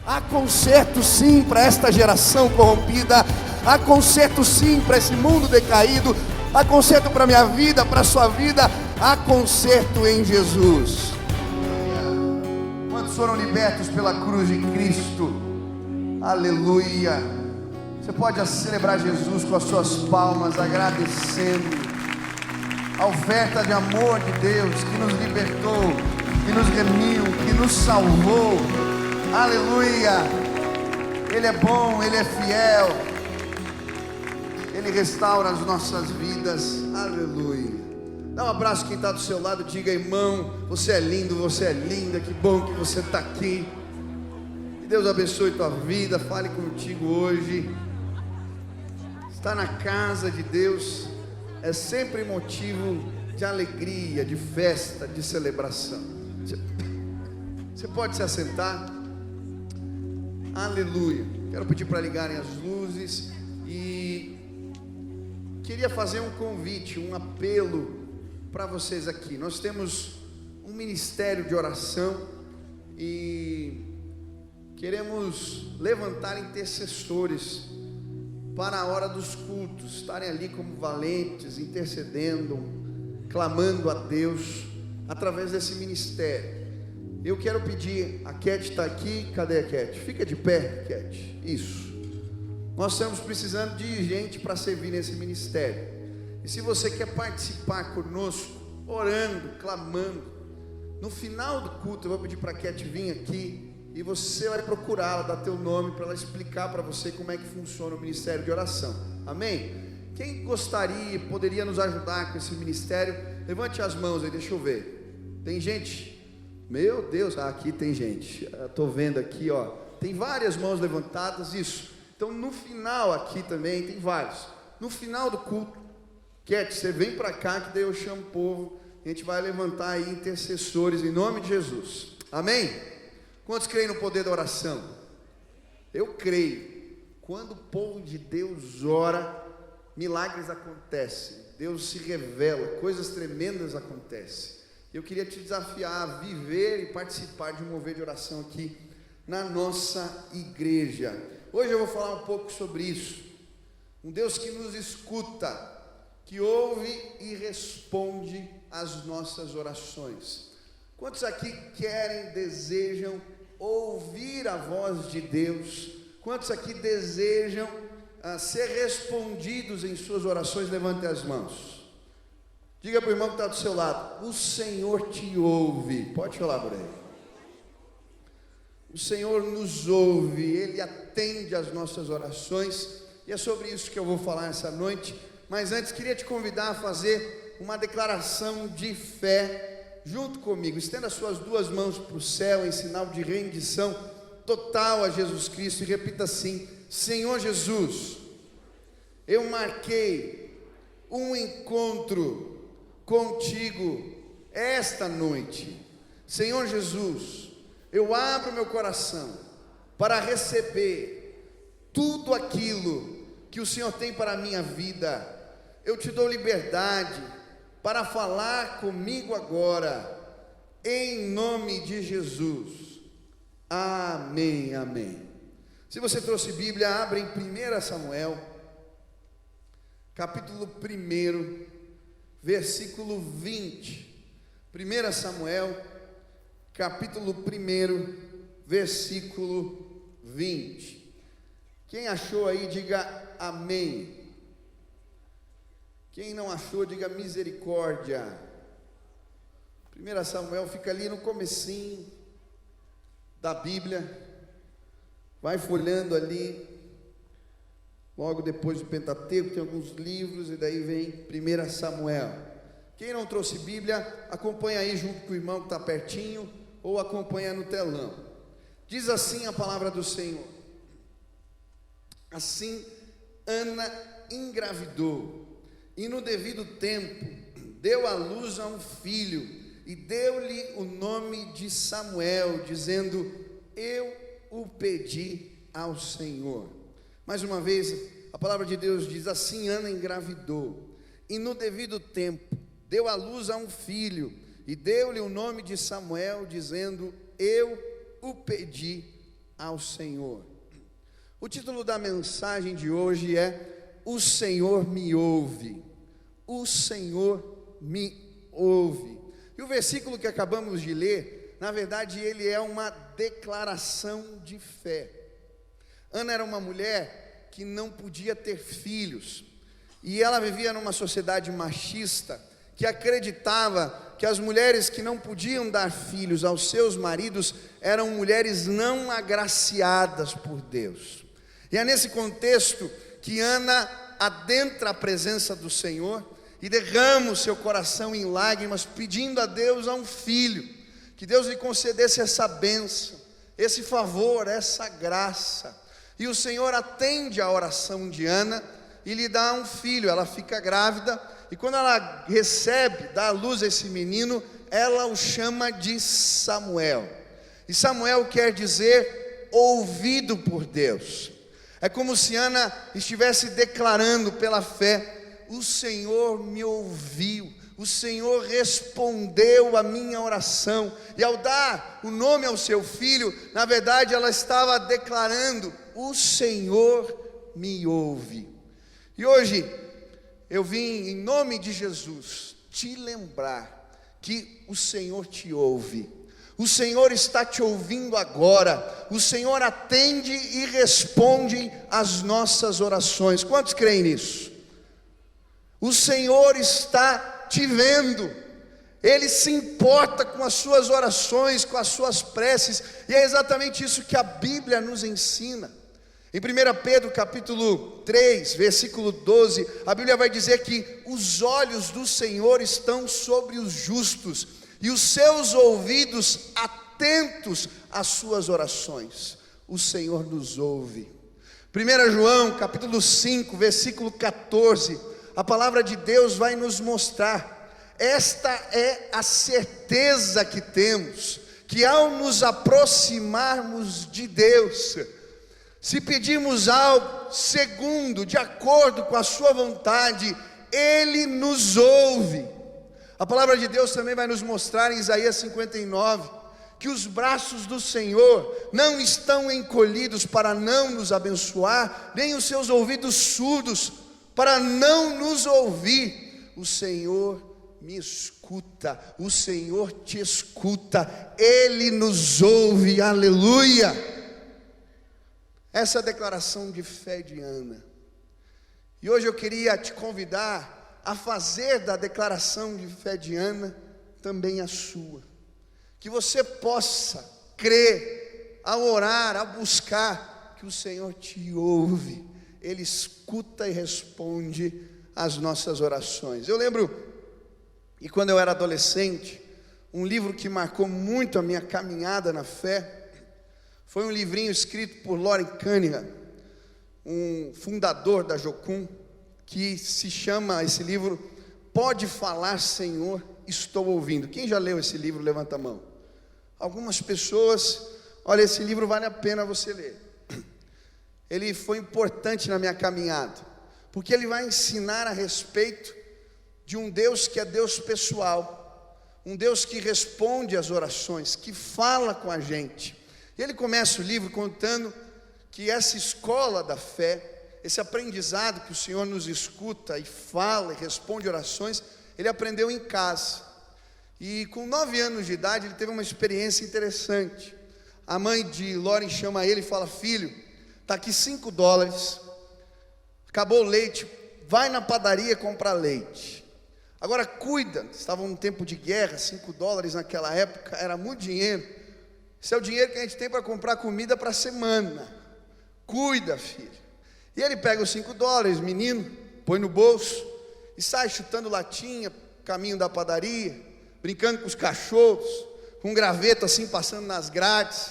Há conserto sim para esta geração corrompida. Há conserto sim para esse mundo decaído. Há conserto para a minha vida, para a sua vida. Há conserto em Jesus. Quantos foram libertos pela cruz de Cristo? Aleluia. Você pode celebrar Jesus com as suas palmas, agradecendo a oferta de amor de Deus que nos libertou, que nos remiu, que nos salvou. Aleluia. Ele é bom, Ele é fiel, Ele restaura as nossas vidas. Aleluia. Dá um abraço quem está do seu lado, diga: irmão, você é lindo, você é linda, que bom que você está aqui. Que Deus abençoe tua vida, fale contigo hoje. Estar na casa de Deus é sempre motivo de alegria, de festa, de celebração. Você pode se assentar. Aleluia. Quero pedir para ligarem as luzes e queria fazer um convite, um apelo para vocês aqui. Nós temos um ministério de oração e queremos levantar intercessores para a hora dos cultos, estarem ali como valentes, intercedendo, clamando a Deus através desse ministério. Eu quero pedir, a Cat está aqui, cadê a Cat? Fica de pé, Cat, isso. Nós estamos precisando de gente para servir nesse ministério. E se você quer participar conosco, orando, clamando, no final do culto eu vou pedir para a Cat vir aqui e você vai procurá-la, dar teu nome para ela explicar para você como é que funciona o ministério de oração. Amém? Quem gostaria, poderia nos ajudar com esse ministério? Levante as mãos aí, deixa eu ver. Tem gente? Meu Deus, aqui tem gente. Estou vendo aqui, ó. Tem várias mãos levantadas, isso. Então no final aqui também tem vários. No final do culto, Cat, você vem para cá que daí eu chamo o povo. A gente vai levantar aí intercessores em nome de Jesus. Amém? Quantos creem no poder da oração? Eu creio. Quando o povo de Deus ora, milagres acontecem. Deus se revela, coisas tremendas acontecem. Eu queria te desafiar a viver e participar de um mover de oração aqui na nossa igreja. Hoje eu vou falar um pouco sobre isso. Um Deus que nos escuta, que ouve e responde às nossas orações. Quantos aqui querem, desejam ouvir a voz de Deus? Quantos aqui desejam ser respondidos em suas orações? Levante as mãos. Diga para o irmão que está do seu lado: o Senhor te ouve. Pode falar por aí. O Senhor nos ouve, Ele atende às nossas orações. E é sobre isso que eu vou falar essa noite. Mas antes queria te convidar a fazer uma declaração de fé junto comigo. Estenda as suas duas mãos para o céu em sinal de rendição total a Jesus Cristo e repita assim: Senhor Jesus, eu marquei um encontro contigo esta noite. Senhor Jesus, eu abro meu coração para receber tudo aquilo que o Senhor tem para a minha vida. Eu te dou liberdade para falar comigo agora, em nome de Jesus. Amém, amém. Se você trouxe Bíblia, abre em 1 Samuel, capítulo 1, versículo 20. 1 Samuel, capítulo 1, versículo 20. Quem achou aí, diga amém. Quem não achou, diga misericórdia. 1 Samuel fica ali no comecinho da Bíblia. Vai folhando ali, logo depois do Pentateuco, tem alguns livros, e daí vem 1 Samuel. Quem não trouxe Bíblia, acompanha aí junto com o irmão que está pertinho, ou acompanha no telão. Diz assim a palavra do Senhor: assim Ana engravidou, e no devido tempo deu à luz a um filho, e deu-lhe o nome de Samuel, dizendo: eu o pedi ao Senhor. Mais uma vez, a palavra de Deus diz: assim Ana engravidou, e no devido tempo deu à luz a um filho, e deu-lhe o nome de Samuel, dizendo: eu o pedi ao Senhor. O título da mensagem de hoje é: O Senhor me ouve. O Senhor me ouve. E o versículo que acabamos de ler, na verdade, ele é uma declaração de fé. Ana era uma mulher que não podia ter filhos, e ela vivia numa sociedade machista, que acreditava que as mulheres que não podiam dar filhos aos seus maridos eram mulheres não agraciadas por Deus. E é nesse contexto que Ana adentra a presença do Senhor e derrama o seu coração em lágrimas, pedindo a Deus um filho, que Deus lhe concedesse essa bênção, esse favor, essa graça. E o Senhor atende a oração de Ana e lhe dá um filho. Ela fica grávida, e quando ela recebe, dá à luz a esse menino, ela o chama de Samuel. E Samuel quer dizer ouvido por Deus. É como se Ana estivesse declarando pela fé: o Senhor me ouviu, o Senhor respondeu a minha oração. E ao dar o nome ao seu filho, na verdade ela estava declarando: o Senhor me ouve. E hoje eu vim, em nome de Jesus, te lembrar que o Senhor te ouve. O Senhor está te ouvindo agora. O Senhor atende e responde às nossas orações. Quantos creem nisso? O Senhor está te vendo. Ele se importa com as suas orações, com as suas preces. E é exatamente isso que a Bíblia nos ensina. Em 1 Pedro capítulo 3, versículo 12, a Bíblia vai dizer que os olhos do Senhor estão sobre os justos, e os seus ouvidos atentos às suas orações. O Senhor nos ouve. 1 João capítulo 5, versículo 14, a palavra de Deus vai nos mostrar: esta é a certeza que temos, que ao nos aproximarmos de Deus, se pedirmos algo segundo, de acordo com a sua vontade, Ele nos ouve. A palavra de Deus também vai nos mostrar em Isaías 59, que os braços do Senhor não estão encolhidos para não nos abençoar, nem os seus ouvidos surdos para não nos ouvir. O Senhor me escuta, o Senhor te escuta, Ele nos ouve, aleluia. Essa é a declaração de fé de Ana. E hoje eu queria te convidar a fazer da declaração de fé de Ana também a sua. Que você possa crer, a orar, a buscar, que o Senhor te ouve. Ele escuta e responde às nossas orações. Eu lembro, e quando eu era adolescente, um livro que marcou muito a minha caminhada na fé, foi um livrinho escrito por Loren Cunningham, um fundador da Jocum, que se chama, esse livro, Pode Falar, Senhor, Estou Ouvindo. Quem já leu esse livro, levanta a mão. Algumas pessoas, olha, esse livro vale a pena você ler. Ele foi importante na minha caminhada, porque ele vai ensinar a respeito de um Deus que é Deus pessoal, um Deus que responde às orações, que fala com a gente. Ele começa o livro contando que essa escola da fé, esse aprendizado que o Senhor nos escuta e fala e responde orações, ele aprendeu em casa. E com 9 anos de idade ele teve uma experiência interessante. A mãe de Loren chama ele e fala: filho, está aqui $5, acabou o leite, vai na padaria comprar leite. Agora cuida, estava num tempo de guerra, $5 naquela época era muito dinheiro. Esse é o dinheiro que a gente tem para comprar comida para a semana. Cuida, filho. E ele pega os $5, menino, põe no bolso e sai chutando latinha, caminho da padaria, brincando com os cachorros, com um graveto assim passando nas grades.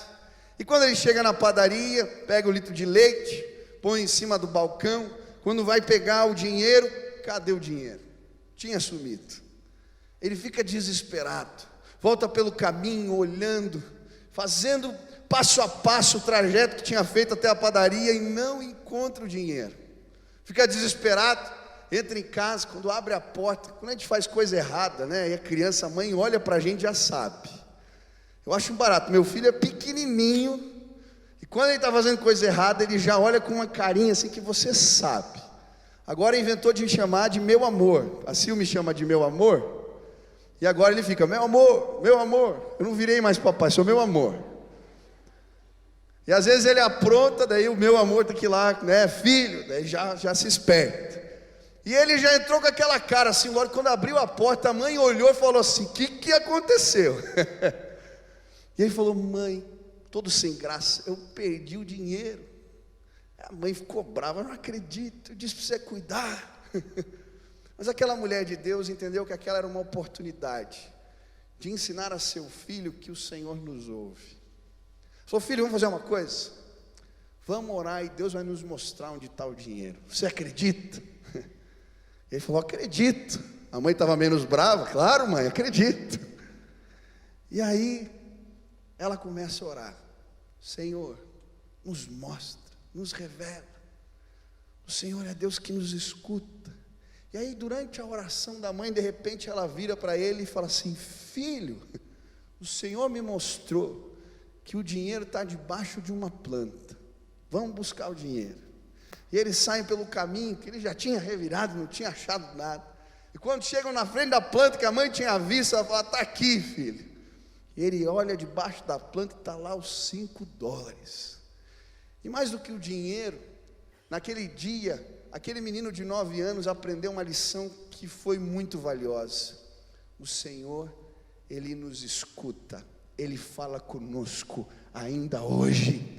E quando ele chega na padaria, pega o litro de leite, põe em cima do balcão. Quando vai pegar o dinheiro, cadê o dinheiro? Tinha sumido. Ele fica desesperado, volta pelo caminho olhando, fazendo passo a passo o trajeto que tinha feito até a padaria e não encontra o dinheiro. Fica desesperado, entra em casa, quando abre a porta, quando a gente faz coisa errada, né? E a criança, a mãe olha pra gente e já sabe. Eu acho barato, meu filho é pequenininho, e quando ele está fazendo coisa errada, ele já olha com uma carinha assim que você sabe. Agora inventou de me chamar de meu amor. A Sil me chama de meu amor. E agora ele fica, meu amor, meu amor. Eu não virei mais papai, sou meu amor. E às vezes ele apronta, daí o meu amor tem que ir lá, né, filho, daí já se esperta. E ele já entrou com aquela cara assim, logo quando abriu a porta, a mãe olhou e falou assim, o que aconteceu? E ele falou, mãe, todo sem graça, eu perdi o dinheiro. A mãe ficou brava, não acredito, eu disse para você cuidar. Mas aquela mulher de Deus entendeu que aquela era uma oportunidade de ensinar a seu filho que o Senhor nos ouve. Falou, filho, vamos fazer uma coisa, vamos orar e Deus vai nos mostrar onde está o dinheiro. Você acredita? Ele falou, acredito. A mãe estava menos brava, claro mãe, acredito. E aí ela começa a orar, Senhor, nos mostra, nos revela. O Senhor é Deus que nos escuta. E aí durante a oração da mãe, de repente ela vira para ele e fala assim, filho, o Senhor me mostrou que o dinheiro está debaixo de uma planta, vamos buscar o dinheiro. E eles saem pelo caminho que ele já tinha revirado, não tinha achado nada. E quando chegam na frente da planta que a mãe tinha visto, ela fala, está aqui filho. E ele olha debaixo da planta e está lá os $5. E mais do que o dinheiro, naquele dia, aquele menino de 9 anos aprendeu uma lição que foi muito valiosa. O Senhor, Ele nos escuta, Ele fala conosco ainda hoje.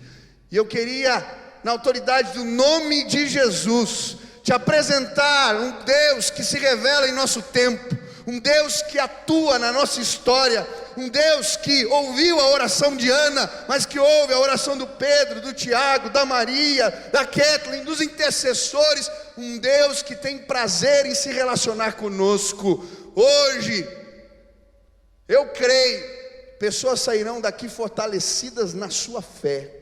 E eu queria, na autoridade do nome de Jesus, te apresentar um Deus que se revela em nosso tempo, um Deus que atua na nossa história, um Deus que ouviu a oração de Ana, mas que ouve a oração do Pedro, do Tiago, da Maria, da Kathleen, dos intercessores, um Deus que tem prazer em se relacionar conosco. Hoje, eu creio, pessoas sairão daqui fortalecidas na sua fé,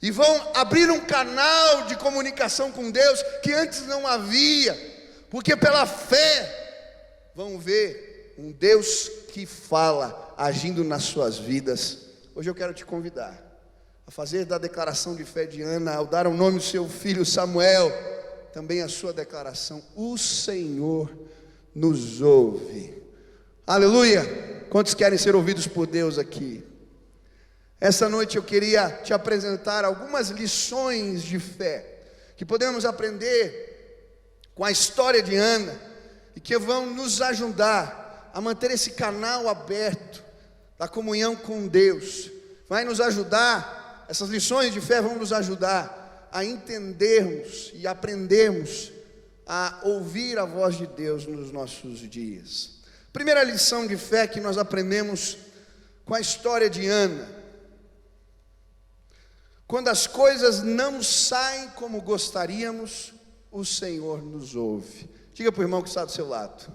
e vão abrir um canal de comunicação com Deus, que antes não havia, porque pela fé, vão ver um Deus que fala, agindo nas suas vidas. Hoje eu quero te convidar a fazer da declaração de fé de Ana, ao dar o nome do seu filho Samuel, também a sua declaração, o Senhor nos ouve. Aleluia! Quantos querem ser ouvidos por Deus aqui? Essa noite eu queria te apresentar algumas lições de fé, que podemos aprender com a história de Ana, e que vão nos ajudar a manter esse canal aberto da comunhão com Deus. Vai nos ajudar, essas lições de fé vão nos ajudar a entendermos e aprendermos a ouvir a voz de Deus nos nossos dias. Primeira lição de fé que nós aprendemos com a história de Ana: quando as coisas não saem como gostaríamos, o Senhor nos ouve. Diga para o irmão que está do seu lado,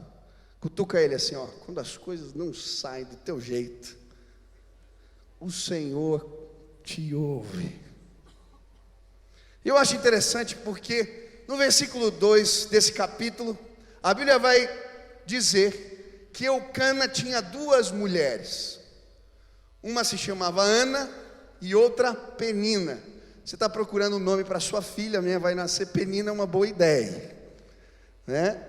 cutuca ele assim, ó, quando as coisas não saem do teu jeito, o Senhor te ouve. Eu acho interessante porque no versículo 2 desse capítulo, a Bíblia vai dizer que Eucana tinha 2 mulheres, uma se chamava Ana e outra Penina. Você está procurando um nome para sua filha, a minha vai nascer Penina, é uma boa ideia, né?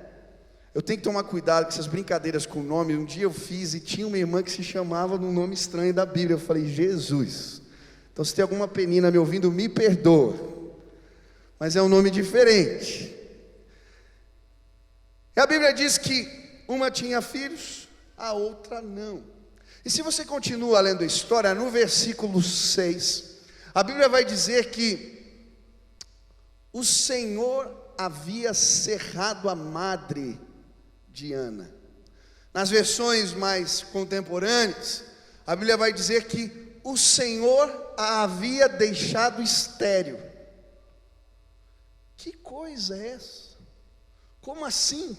Eu tenho que tomar cuidado com essas brincadeiras com o nome. Um dia eu fiz e tinha uma irmã que se chamava num nome estranho da Bíblia. Eu falei, Jesus, então se tem alguma Penina me ouvindo, me perdoa, mas é um nome diferente. E a Bíblia diz que uma tinha filhos, a outra não. E se você continua lendo a história, no versículo 6, a Bíblia vai dizer que o Senhor havia cerrado a madre de Ana. Nas versões mais contemporâneas, a Bíblia vai dizer que o Senhor a havia deixado estéril. Que coisa é essa? Como assim?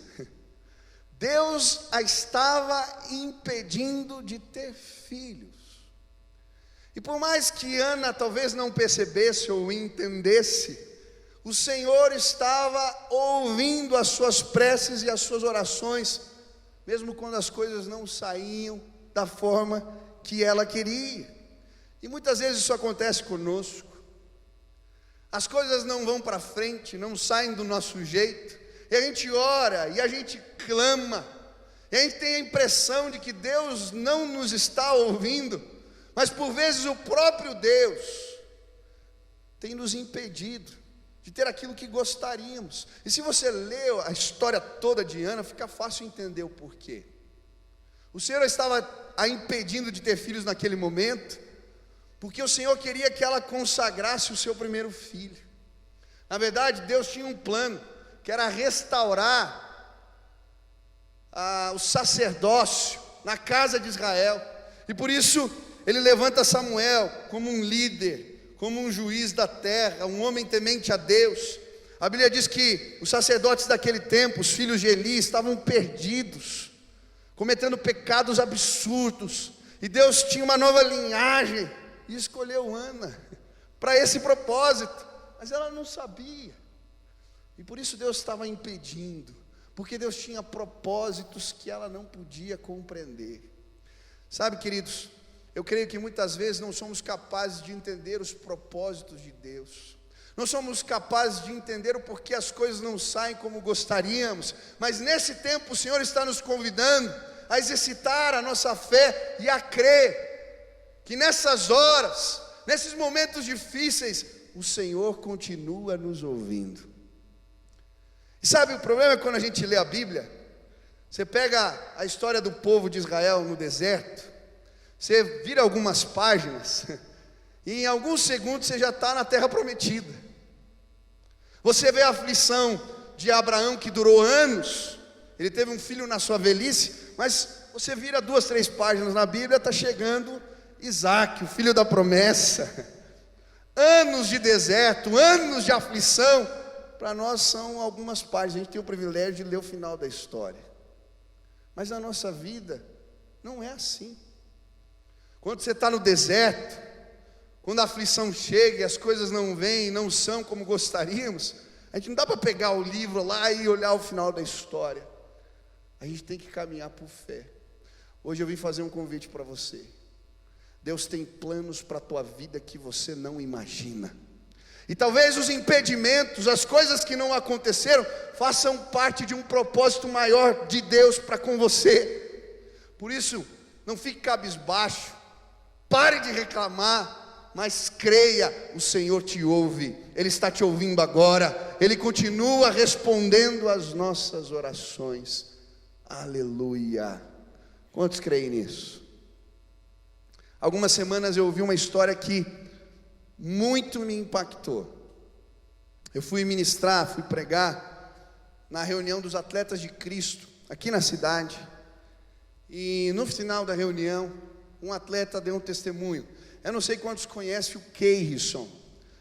Deus a estava impedindo de ter filhos. E por mais que Ana talvez não percebesse ou entendesse, o Senhor estava ouvindo as suas preces e as suas orações, mesmo quando as coisas não saíam da forma que ela queria. E muitas vezes isso acontece conosco. As coisas não vão para frente, não saem do nosso jeito, e a gente ora, e a gente clama, e a gente tem a impressão de que Deus não nos está ouvindo, mas por vezes o próprio Deus tem nos impedido de ter aquilo que gostaríamos. E se você lê a história toda de Ana, fica fácil entender o porquê. O Senhor estava a impedindo de ter filhos naquele momento, porque o Senhor queria que ela consagrasse o seu primeiro filho. Na verdade, Deus tinha um plano, que era restaurar o sacerdócio na casa de Israel. E por isso, ele levanta Samuel como um líder, como um juiz da terra, um homem temente a Deus. A Bíblia diz que os sacerdotes daquele tempo, os filhos de Eli, estavam perdidos, cometendo pecados absurdos. E Deus tinha uma nova linhagem, e escolheu Ana para esse propósito, mas ela não sabia, e por isso Deus estava impedindo, porque Deus tinha propósitos que ela não podia compreender. Sabe, queridos, eu creio que muitas vezes não somos capazes de entender os propósitos de Deus, não somos capazes de entender o porquê as coisas não saem como gostaríamos, mas nesse tempo o Senhor está nos convidando a exercitar a nossa fé e a crer que nessas horas, nesses momentos difíceis, o Senhor continua nos ouvindo. E sabe, o problema é quando a gente lê a Bíblia, você pega a história do povo de Israel no deserto, você vira algumas páginas, e em alguns segundos você já está na terra prometida. Você vê a aflição de Abraão, que durou anos, ele teve um filho na sua velhice, mas você vira 2, 3 páginas na Bíblia, está chegando Isaac, o filho da promessa. Anos de deserto, anos de aflição, para nós são algumas páginas. A gente tem o privilégio de ler o final da história, mas a nossa vida não é assim. Quando você está no deserto, quando a aflição chega e as coisas não vêm, não são como gostaríamos, a gente não dá para pegar o livro lá e olhar o final da história. A gente tem que caminhar por fé. Hoje eu vim fazer um convite para você. Deus tem planos para a tua vida que você não imagina. E talvez os impedimentos, as coisas que não aconteceram, façam parte de um propósito maior de Deus para com você. Por isso, não fique cabisbaixo, pare de reclamar, mas creia, o Senhor te ouve, Ele está te ouvindo agora, Ele continua respondendo às nossas orações. Aleluia! Quantos creem nisso? Algumas semanas eu ouvi uma história que muito me impactou. Eu fui ministrar, fui pregar na reunião dos atletas de Cristo, aqui na cidade. E no final da reunião, um atleta deu um testemunho. Eu não sei quantos conhecem o Keirson.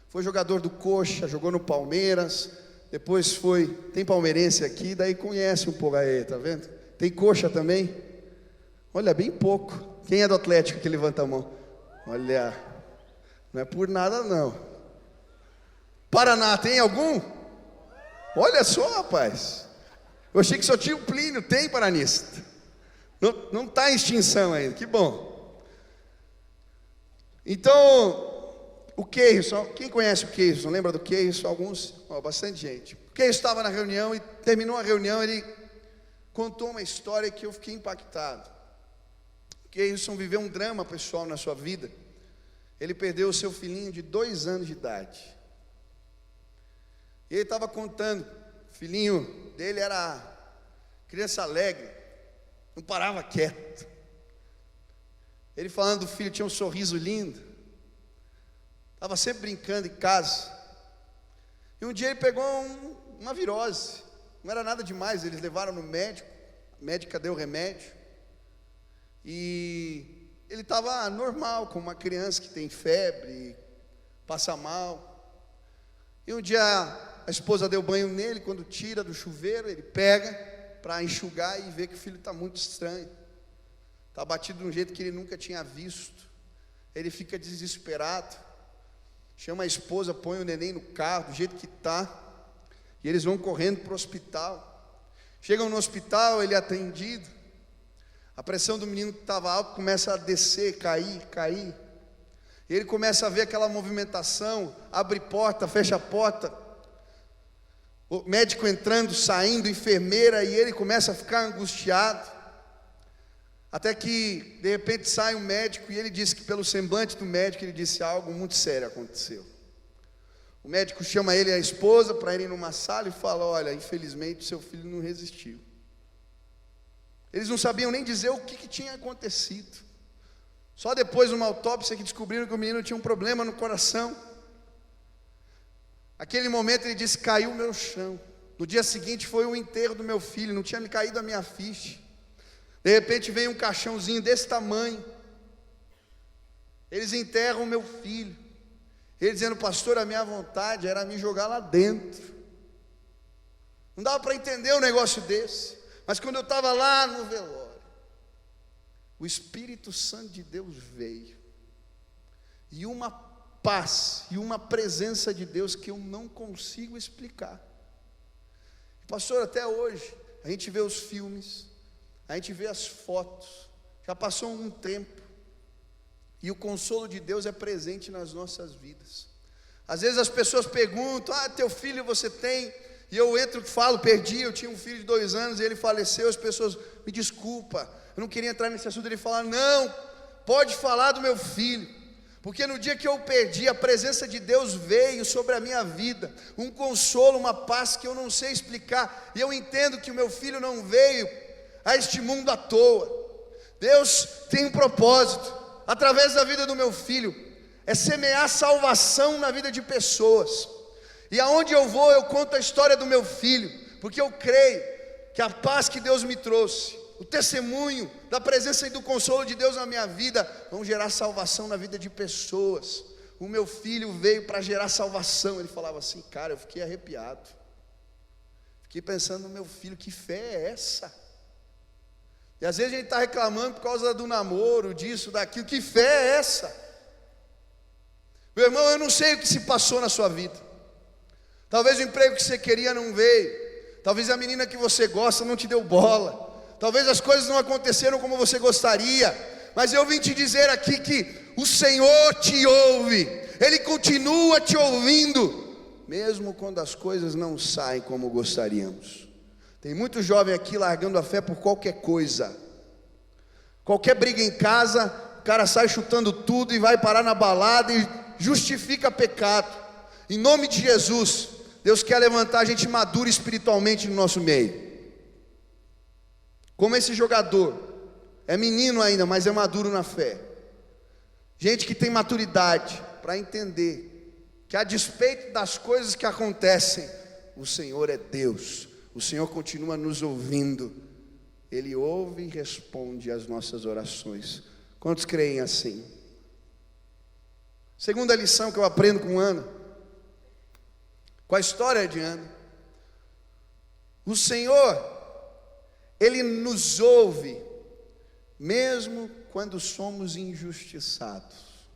Foi jogador do Coxa, jogou no Palmeiras. Depois foi, tem palmeirense aqui, daí conhece um pouco aí, tá vendo? Tem Coxa também? Olha, bem pouco. Quem é do Atlético que levanta a mão? Olha, não é por nada não. Paraná, tem algum? Olha só, rapaz. Eu achei que só tinha o Plínio, tem paranista. Não está em extinção ainda, que bom. Então, o Keirson, quem conhece o Keirson? Lembra do Keirson? Alguns? Bastante gente. O Keirson estava na reunião e terminou a reunião, ele contou uma história que eu fiquei impactado. Keirson viveu um drama pessoal na sua vida. Ele perdeu o seu filhinho de 2 anos de idade. E ele estava contando, o filhinho dele era criança alegre, não parava quieto. Ele falando do filho, tinha um sorriso lindo, estava sempre brincando em casa. E um dia ele pegou uma virose, não era nada demais, eles levaram no médico, a médica deu remédio. E ele estava normal, como uma criança que tem febre, passa mal. E um dia a esposa deu banho nele, quando tira do chuveiro, ele pega para enxugar e vê que o filho está muito estranho. Está batido de um jeito que ele nunca tinha visto. Ele fica desesperado. Chama a esposa, põe o neném no carro, do jeito que está. E eles vão correndo para o hospital. Chegam no hospital, ele é atendido. A pressão do menino que estava alta começa a descer, cair. E ele começa a ver aquela movimentação, abre porta, fecha porta, o médico entrando, saindo, enfermeira, e ele começa a ficar angustiado. Até que, de repente, sai um médico e ele disse que pelo semblante do médico, ele disse: algo muito sério aconteceu. O médico chama ele e a esposa para irem numa sala e fala: olha, infelizmente seu filho não resistiu. Eles não sabiam nem dizer o que tinha acontecido. Só depois de uma autópsia que descobriram que o menino tinha um problema no coração. Aquele momento ele disse: caiu o meu chão. No dia seguinte foi o enterro do meu filho, não tinha me caído a minha ficha. De repente vem um caixãozinho desse tamanho. Eles enterram o meu filho. Ele dizendo: pastor, a minha vontade era me jogar lá dentro. Não dava para entender um negócio desse. Mas quando eu estava lá no velório, o Espírito Santo de Deus veio. E uma paz e uma presença de Deus que eu não consigo explicar. Pastor, até hoje, a gente vê os filmes, a gente vê as fotos, já passou um tempo, e o consolo de Deus é presente nas nossas vidas. Às vezes as pessoas perguntam: teu filho você tem? E eu entro e falo: perdi, eu tinha um filho de 2 anos e ele faleceu. As pessoas: me desculpa, eu não queria entrar nesse assunto. Ele fala: não, pode falar do meu filho, porque no dia que eu perdi, a presença de Deus veio sobre a minha vida, um consolo, uma paz que eu não sei explicar, e eu entendo que o meu filho não veio a este mundo à toa. Deus tem um propósito, através da vida do meu filho, é semear salvação na vida de pessoas, e aonde eu vou eu conto a história do meu filho, porque eu creio que a paz que Deus me trouxe, o testemunho da presença e do consolo de Deus na minha vida, vão gerar salvação na vida de pessoas. O meu filho veio para gerar salvação. Ele falava assim: cara, eu fiquei arrepiado, fiquei pensando no meu filho, que fé é essa? E às vezes a gente está reclamando por causa do namoro, disso, daquilo. Que fé é essa? Meu irmão, eu não sei o que se passou na sua vida. Talvez o emprego que você queria não veio, talvez a menina que você gosta não te deu bola, talvez as coisas não aconteceram como você gostaria, mas eu vim te dizer aqui que o Senhor te ouve, Ele continua te ouvindo, mesmo quando as coisas não saem como gostaríamos. Tem muito jovem aqui largando a fé por qualquer coisa, qualquer briga em casa, o cara sai chutando tudo e vai parar na balada e justifica pecado. Em nome de Jesus, Deus quer levantar gente madura espiritualmente no nosso meio, como esse jogador, é menino ainda, mas é maduro na fé. Gente que tem maturidade para entender que, a despeito das coisas que acontecem, o Senhor é Deus, o Senhor continua nos ouvindo, Ele ouve e responde às nossas orações. Quantos creem assim? Segunda lição que eu aprendo com Ana, com a história de Ana: o Senhor, Ele nos ouve, mesmo quando somos injustiçados.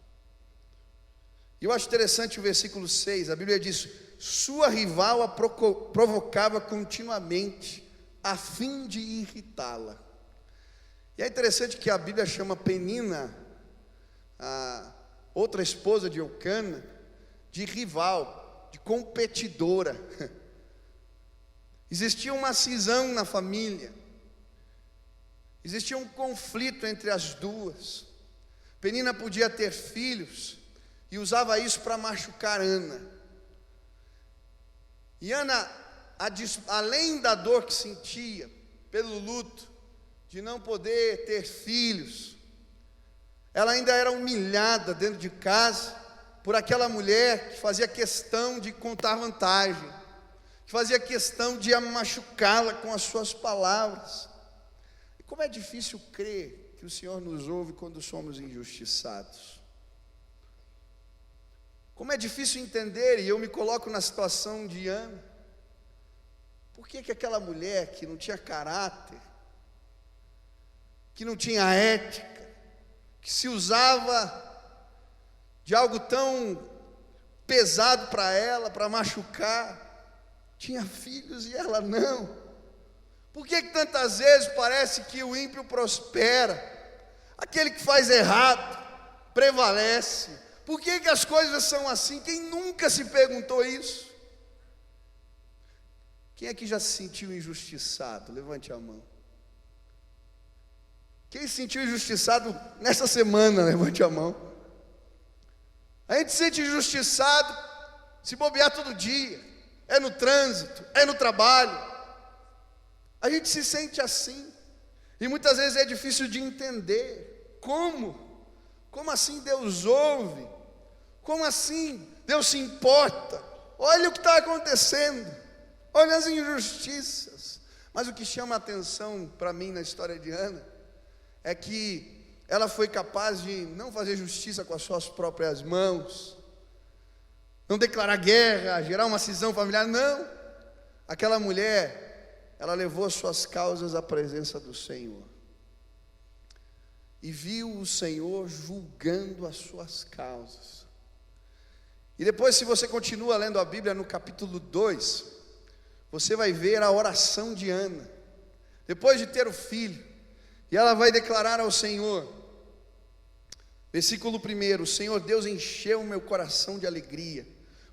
E eu acho interessante o versículo 6, a Bíblia diz: sua rival a provocava continuamente, a fim de irritá-la. E é interessante que a Bíblia chama Penina, a outra esposa de Eucana, de rival, de competidora. Existia uma cisão na família, existia um conflito entre as duas. Penina podia ter filhos e usava isso para machucar Ana. E Ana, além da dor que sentia pelo luto de não poder ter filhos, ela ainda era humilhada dentro de casa por aquela mulher que fazia questão de contar vantagem, que fazia questão de machucá-la com as suas palavras. E como é difícil crer que o Senhor nos ouve quando somos injustiçados. Como é difícil entender, e eu me coloco na situação de Ana. Por que aquela mulher que não tinha caráter, que não tinha ética, que se usava de algo tão pesado para ela, para machucar, tinha filhos e ela não? Por que tantas vezes parece que o ímpio prospera, aquele que faz errado prevalece, Por que que as coisas são assim? Quem nunca se perguntou isso? Quem aqui já se sentiu injustiçado? Levante a mão. Quem se sentiu injustiçado nessa semana? Levante a mão. A gente se sente injustiçado, se bobear todo dia. É no trânsito, é no trabalho. A gente se sente assim. E muitas vezes é difícil de entender. Como? Como assim Deus ouve? Como assim Deus se importa? Olha o que está acontecendo. Olha as injustiças. Mas o que chama a atenção para mim na história de Ana é que ela foi capaz de não fazer justiça com as suas próprias mãos, não declarar guerra, gerar uma cisão familiar, não. Aquela mulher, ela levou as suas causas à presença do Senhor e viu o Senhor julgando as suas causas. E depois, se você continua lendo a Bíblia no capítulo 2, você vai ver a oração de Ana, depois de ter o filho, e ela vai declarar ao Senhor, versículo 1: o Senhor Deus encheu o meu coração de alegria,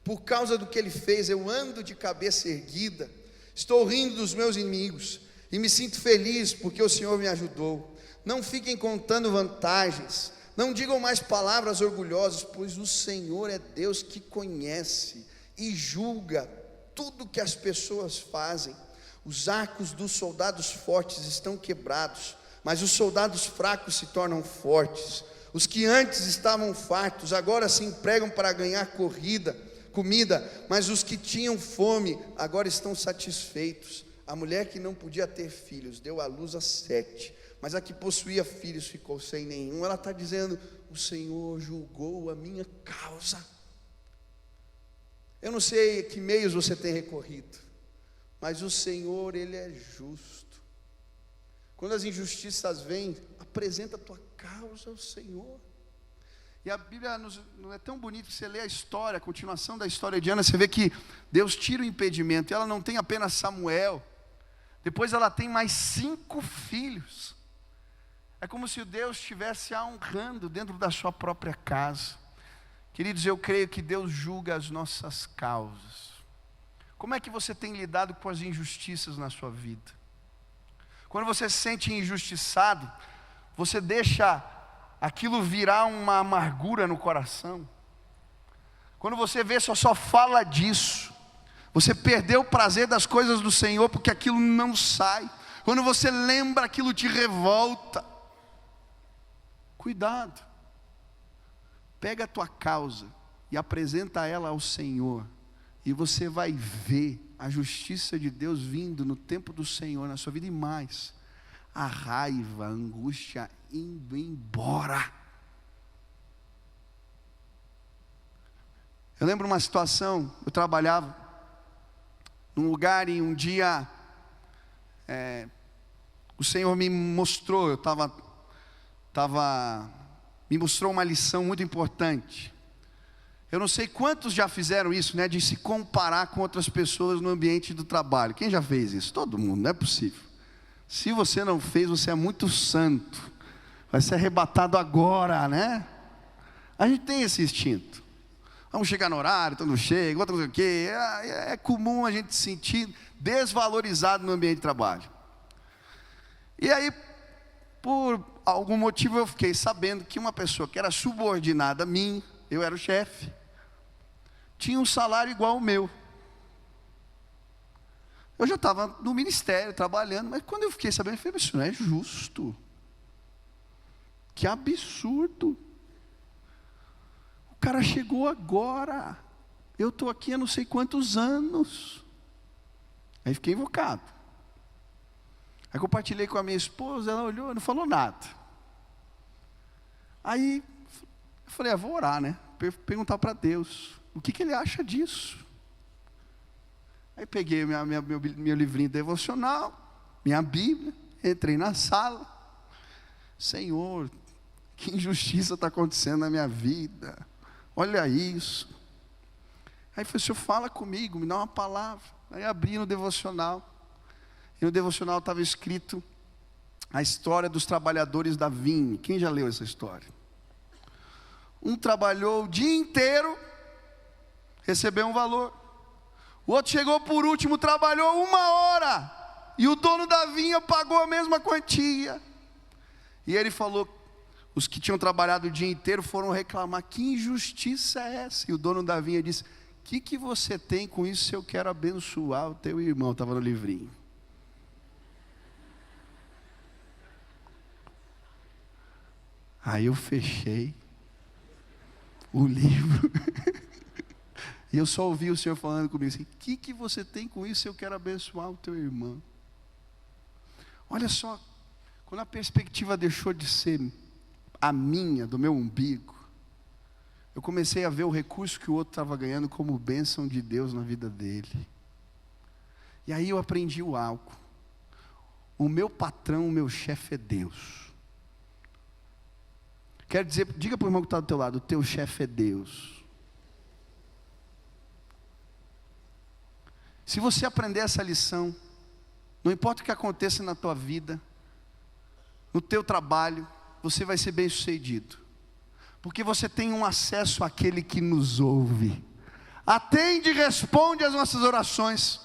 por causa do que Ele fez, eu ando de cabeça erguida, estou rindo dos meus inimigos, e me sinto feliz, porque o Senhor me ajudou. Não fiquem contando vantagens, não digam mais palavras orgulhosas, pois o Senhor é Deus que conhece e julga tudo que as pessoas fazem. Os arcos dos soldados fortes estão quebrados, mas os soldados fracos se tornam fortes. Os que antes estavam fartos, agora se empregam para ganhar comida, mas os que tinham fome, agora estão satisfeitos. A mulher que não podia ter filhos, deu à luz a 7, mas a que possuía filhos ficou sem nenhum. Ela está dizendo, o Senhor julgou a minha causa. Eu não sei que meios você tem recorrido, mas o Senhor, Ele é justo. Quando as injustiças vêm, apresenta a tua causa ao Senhor. E a Bíblia não é tão bonito que você lê a história, a continuação da história de Ana, você vê que Deus tira o impedimento, e ela não tem apenas Samuel, depois ela tem mais 5 filhos. É como se Deus estivesse a honrando dentro da sua própria casa. Queridos, eu creio que Deus julga as nossas causas. Como é que você tem lidado com as injustiças na sua vida? Quando você se sente injustiçado, você deixa aquilo virar uma amargura no coração. Quando você vê, só fala disso. Você perdeu o prazer das coisas do Senhor porque aquilo não sai. Quando você lembra, aquilo te revolta. Cuidado. Pega a tua causa e apresenta ela ao Senhor, e você vai ver a justiça de Deus vindo no tempo do Senhor na sua vida, e mais, a raiva, a angústia indo embora. Eu lembro uma situação, eu trabalhava num lugar e um dia o Senhor me mostrou, me mostrou uma lição muito importante. Eu não sei quantos já fizeram isso, né, de se comparar com outras pessoas no ambiente do trabalho. Quem já fez isso? Todo mundo, não é possível. Se você não fez, você é muito santo. Vai ser arrebatado agora, né? A gente tem esse instinto. Vamos chegar no horário, todo mundo chega, outro não sei o quê. É comum a gente se sentir desvalorizado no ambiente de trabalho. E aí, por algum motivo, eu fiquei sabendo que uma pessoa que era subordinada a mim, eu era o chefe, tinha um salário igual ao meu. Eu já estava no ministério trabalhando, mas quando eu fiquei sabendo, eu falei, mas isso não é justo. Que absurdo. O cara chegou agora, eu estou aqui há não sei quantos anos. Aí fiquei invocado. Aí compartilhei com a minha esposa, ela olhou, não falou nada. Aí eu falei, vou orar, né? Perguntar para Deus, o que Ele acha disso? Aí peguei meu livrinho devocional, minha Bíblia, entrei na sala. Senhor, que injustiça está acontecendo na minha vida. Olha isso. Aí falei, Senhor, fala comigo, me dá uma palavra. Aí abri no devocional. E no devocional estava escrito a história dos trabalhadores da vinha. Quem já leu essa história? Um trabalhou o dia inteiro, recebeu um valor. O outro chegou por último, trabalhou 1 hora, e o dono da vinha pagou a mesma quantia. E ele falou, os que tinham trabalhado o dia inteiro foram reclamar, que injustiça é essa? E o dono da vinha disse, o que você tem com isso se eu quero abençoar o teu irmão? Estava no livrinho. Aí eu fechei o livro e eu só ouvi o Senhor falando comigo assim, o que você tem com isso se eu quero abençoar o teu irmão? Olha só, quando a perspectiva deixou de ser a minha, do meu umbigo, eu comecei a ver o recurso que o outro estava ganhando como bênção de Deus na vida dele. E aí eu aprendi algo. O meu patrão, o meu chefe é Deus. Quero dizer, diga para o irmão que está do teu lado, o teu chefe é Deus. Se você aprender essa lição, não importa o que aconteça na tua vida, no teu trabalho, você vai ser bem sucedido. Porque você tem um acesso àquele que nos ouve. Atende e responde às nossas orações.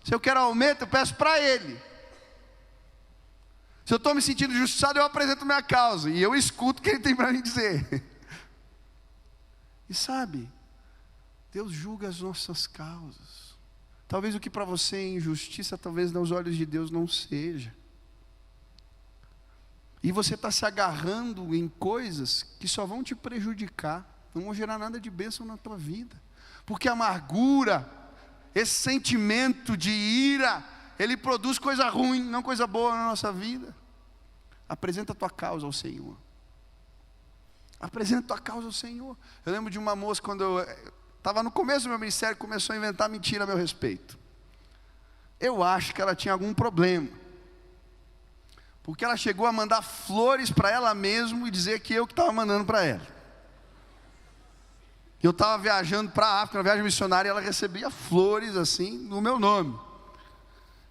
Se eu quero aumento, eu peço para Ele. Se eu estou me sentindo injustiçado, eu apresento minha causa. E eu escuto o que Ele tem para me dizer. E sabe, Deus julga as nossas causas. Talvez o que para você é injustiça, talvez nos olhos de Deus não seja. E você está se agarrando em coisas que só vão te prejudicar, não vão gerar nada de bênção na tua vida. Porque a amargura, esse sentimento de ira, ele produz coisa ruim, não coisa boa na nossa vida. Apresenta a tua causa ao Senhor. Apresenta a tua causa ao Senhor. Eu lembro de uma moça, quando eu estava no começo do meu ministério, começou a inventar mentira a meu respeito. Eu acho que ela tinha algum problema. Porque ela chegou a mandar flores para ela mesma e dizer que eu que estava mandando para ela. Eu estava viajando para a África, uma viagem missionária, e ela recebia flores assim, no meu nome.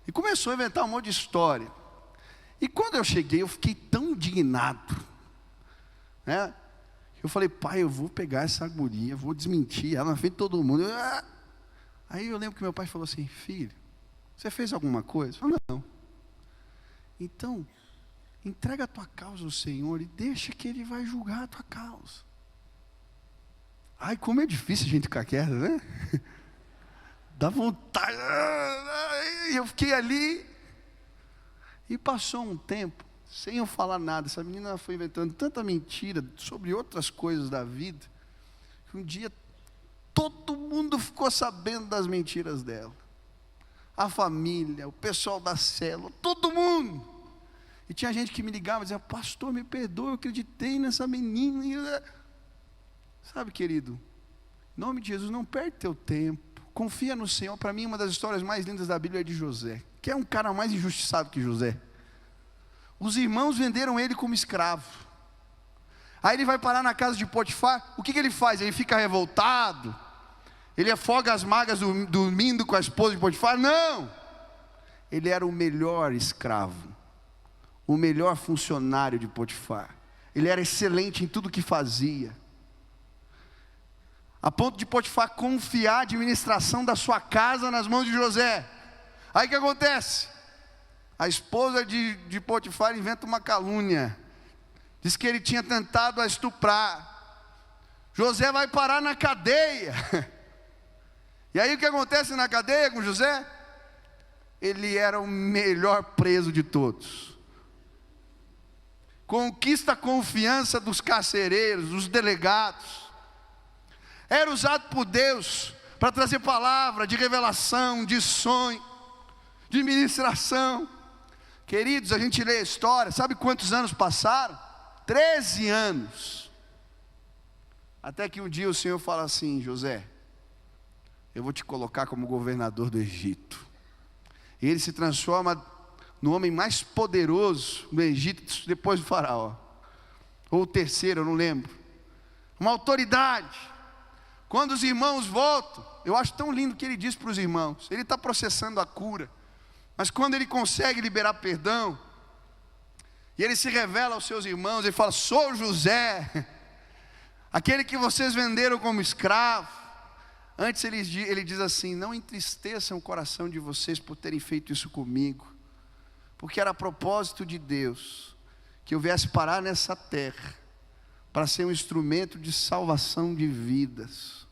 E começou a inventar um monte de história. E quando eu cheguei, eu fiquei tão indignado, né? Eu falei, pai, eu vou pegar essa guria, vou desmentir ela na frente de todo mundo. Aí eu lembro que meu pai falou assim, filho, você fez alguma coisa? Eu falei, não. Então, entrega a tua causa ao Senhor e deixa que Ele vai julgar a tua causa. Ai, como é difícil a gente ficar quieto, né? Dá vontade. Eu fiquei ali. E passou um tempo, sem eu falar nada. Essa menina foi inventando tanta mentira sobre outras coisas da vida, que um dia todo mundo ficou sabendo das mentiras dela. A família, o pessoal da célula, todo mundo. E tinha gente que me ligava e dizia, pastor, me perdoa, eu acreditei nessa menina. Sabe, querido, em nome de Jesus, não perde teu tempo. Confia no Senhor. Para mim, uma das histórias mais lindas da Bíblia é de José. Que é um cara mais injustiçado que José. Os irmãos venderam ele como escravo. Aí ele vai parar na casa de Potifar. O que ele faz? Ele fica revoltado. Ele afoga as mágoas dormindo com a esposa de Potifar? Não! Ele era o melhor escravo, o melhor funcionário de Potifar. Ele era excelente em tudo que fazia, a ponto de Potifar confiar a administração da sua casa nas mãos de José. Aí o que acontece? A esposa de Potifar inventa uma calúnia, diz que ele tinha tentado a estuprar. José vai parar na cadeia. E aí o que acontece na cadeia com José? Ele era o melhor preso de todos. Conquista a confiança dos carcereiros, dos delegados. Era usado por Deus para trazer palavra de revelação, de sonho, de ministração. Queridos, a gente lê a história, sabe quantos anos passaram? 13 anos. Até que um dia o Senhor fala assim, José, eu vou te colocar como governador do Egito. E ele se transforma no homem mais poderoso do Egito, depois do faraó. Ou o terceiro, eu não lembro. Uma autoridade. Quando os irmãos voltam, eu acho tão lindo que ele diz para os irmãos. Ele está processando a cura. Mas quando ele consegue liberar perdão, e ele se revela aos seus irmãos, ele fala, sou José. aquele que vocês venderam como escravo. Antes ele diz assim: não entristeçam o coração de vocês por terem feito isso comigo, porque era propósito de Deus que eu viesse parar nessa terra para ser um instrumento de salvação de vidas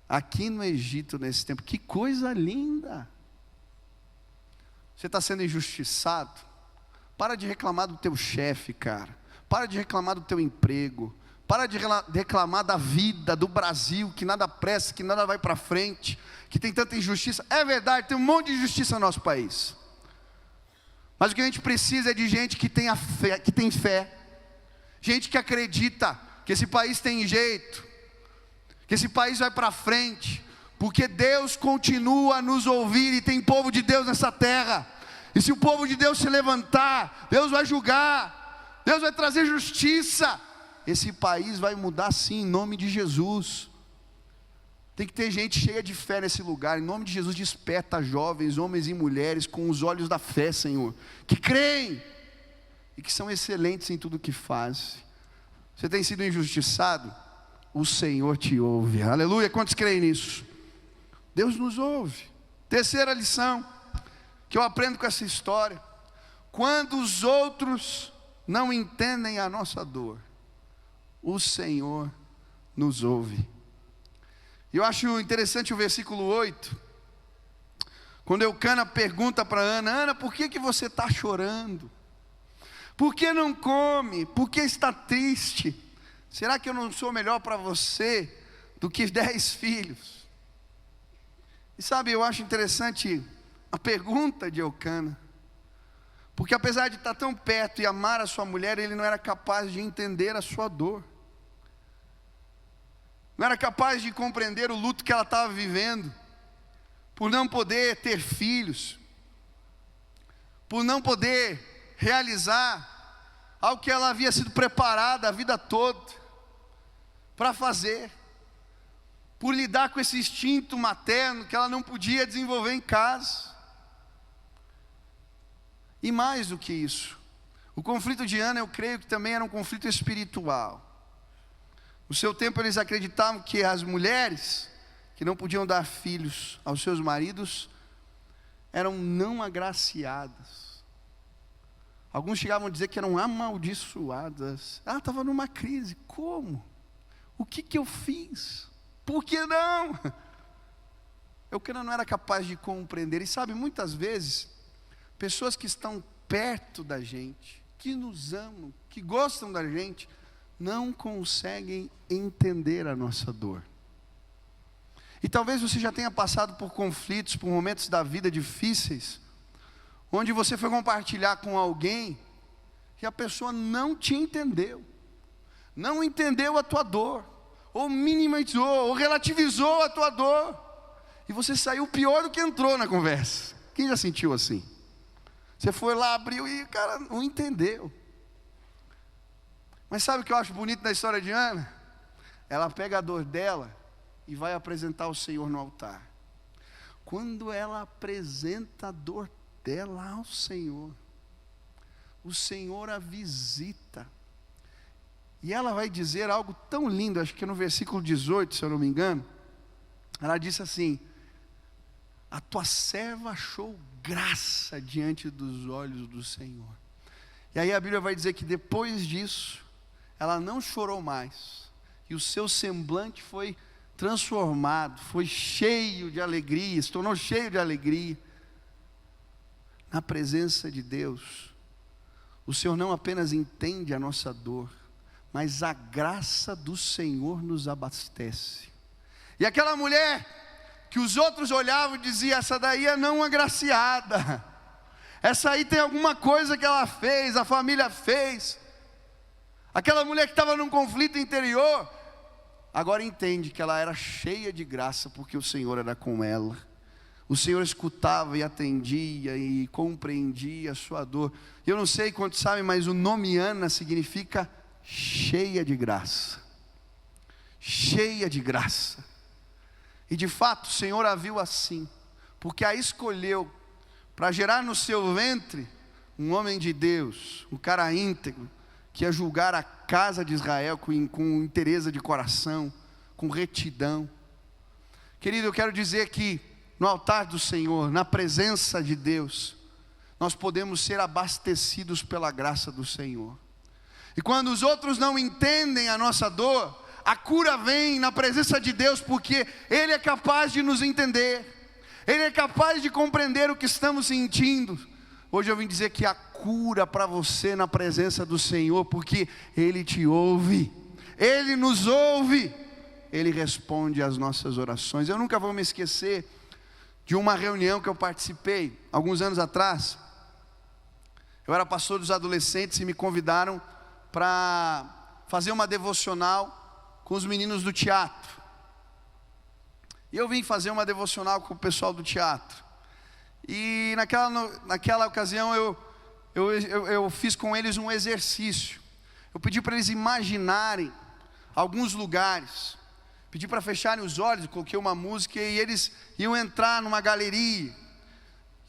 aqui no Egito nesse tempo. Que coisa linda! Você está sendo injustiçado? Para de reclamar do teu chefe, cara. Para de reclamar do teu emprego. Para de reclamar da vida, do Brasil, que nada presta, que nada vai para frente, que tem tanta injustiça. É verdade, tem um monte de injustiça no nosso país. Mas o que a gente precisa é de gente que tem fé, gente que acredita que esse país tem jeito, que esse país vai para frente, porque Deus continua a nos ouvir e tem povo de Deus nessa terra. E se o povo de Deus se levantar, Deus vai julgar, Deus vai trazer justiça. Esse país vai mudar sim, em nome de Jesus. Tem que ter gente cheia de fé nesse lugar. Em nome de Jesus, desperta jovens, homens e mulheres com os olhos da fé, Senhor, que creem e que são excelentes em tudo o que fazem. Você tem sido injustiçado? O Senhor te ouve. Aleluia. Quantos creem nisso? Deus nos ouve. Terceira lição que eu aprendo com essa história: quando os outros não entendem a nossa dor, o Senhor nos ouve. Eu acho interessante o versículo 8, quando Eucana pergunta para Ana: Ana, por que você está chorando? Por que não come? Por que está triste? Será que eu não sou melhor para você do que 10 filhos? E sabe, eu acho interessante a pergunta de Eucana, porque apesar de estar tão perto e amar a sua mulher, ele não era capaz de entender a sua dor, não era capaz de compreender o luto que ela estava vivendo, por não poder ter filhos, por não poder realizar algo que ela havia sido preparada a vida toda para fazer, por lidar com esse instinto materno que ela não podia desenvolver em casa. E mais do que isso, o conflito de Ana, eu creio que também era um conflito espiritual. No seu tempo eles acreditavam que as mulheres que não podiam dar filhos aos seus maridos eram não agraciadas. Alguns chegavam a dizer que eram amaldiçoadas. Ah, estava numa crise. Como? O que eu fiz? Por que não? Eucana não era capaz de compreender. E sabe, muitas vezes, pessoas que estão perto da gente, que nos amam, que gostam da gente, não conseguem entender a nossa dor. E talvez você já tenha passado por conflitos, por momentos da vida difíceis, onde você foi compartilhar com alguém e a pessoa não te entendeu, não entendeu a tua dor, ou minimizou, ou relativizou a tua dor, e você saiu pior do que entrou na conversa. Quem já sentiu assim? Você foi lá, abriu e o cara não entendeu. Mas sabe o que eu acho bonito na história de Ana? Ela pega a dor dela e vai apresentar ao Senhor no altar. Quando ela apresenta a dor dela ao Senhor, o Senhor a visita. E ela vai dizer algo tão lindo, acho que no versículo 18, se eu não me engano. Ela disse assim: a tua serva achou graça diante dos olhos do Senhor. E aí a Bíblia vai dizer que depois disso, ela não chorou mais, e o seu semblante foi transformado, foi cheio de alegria, se tornou cheio de alegria. Na presença de Deus, o Senhor não apenas entende a nossa dor, mas a graça do Senhor nos abastece. E aquela mulher que os outros olhavam e diziam: essa daí é não agraciada, essa aí tem alguma coisa que ela fez, a família fez. Aquela mulher que estava num conflito interior, agora entende que ela era cheia de graça, porque o Senhor era com ela. O Senhor escutava e atendia e compreendia a sua dor. Eu não sei quantos sabem, mas o nome Ana significa cheia de graça. Cheia de graça. E de fato o Senhor a viu assim, porque a escolheu para gerar no seu ventre um homem de Deus, um cara íntegro, que ia julgar a casa de Israel com inteireza de coração, com retidão. Querido, eu quero dizer que no altar do Senhor, na presença de Deus, nós podemos ser abastecidos pela graça do Senhor. E quando os outros não entendem a nossa dor, a cura vem na presença de Deus, porque Ele é capaz de nos entender, Ele é capaz de compreender o que estamos sentindo. Hoje eu vim dizer que há cura para você na presença do Senhor, porque Ele te ouve, Ele nos ouve, Ele responde às nossas orações. Eu nunca vou me esquecer de uma reunião que eu participei, alguns anos atrás. Eu era pastor dos adolescentes e me convidaram para fazer uma devocional com os meninos do teatro. E eu vim fazer uma devocional com o pessoal do teatro. E naquela ocasião eu fiz com eles um exercício. Eu pedi para eles imaginarem alguns lugares. Pedi para fecharem os olhos, coloquei uma música e eles iam entrar numa galeria.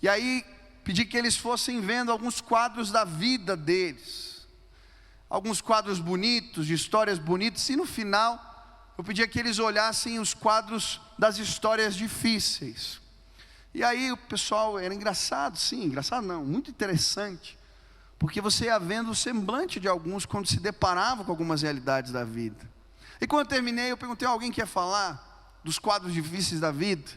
E aí pedi que eles fossem vendo alguns quadros da vida deles. Alguns quadros bonitos, de histórias bonitas. E no final, eu pedia que eles olhassem os quadros das histórias difíceis. E aí o pessoal, era engraçado, sim, engraçado não, muito interessante. Porque você ia vendo o semblante de alguns quando se deparavam com algumas realidades da vida. E quando eu terminei, eu perguntei a alguém que ia falar dos quadros difíceis da vida.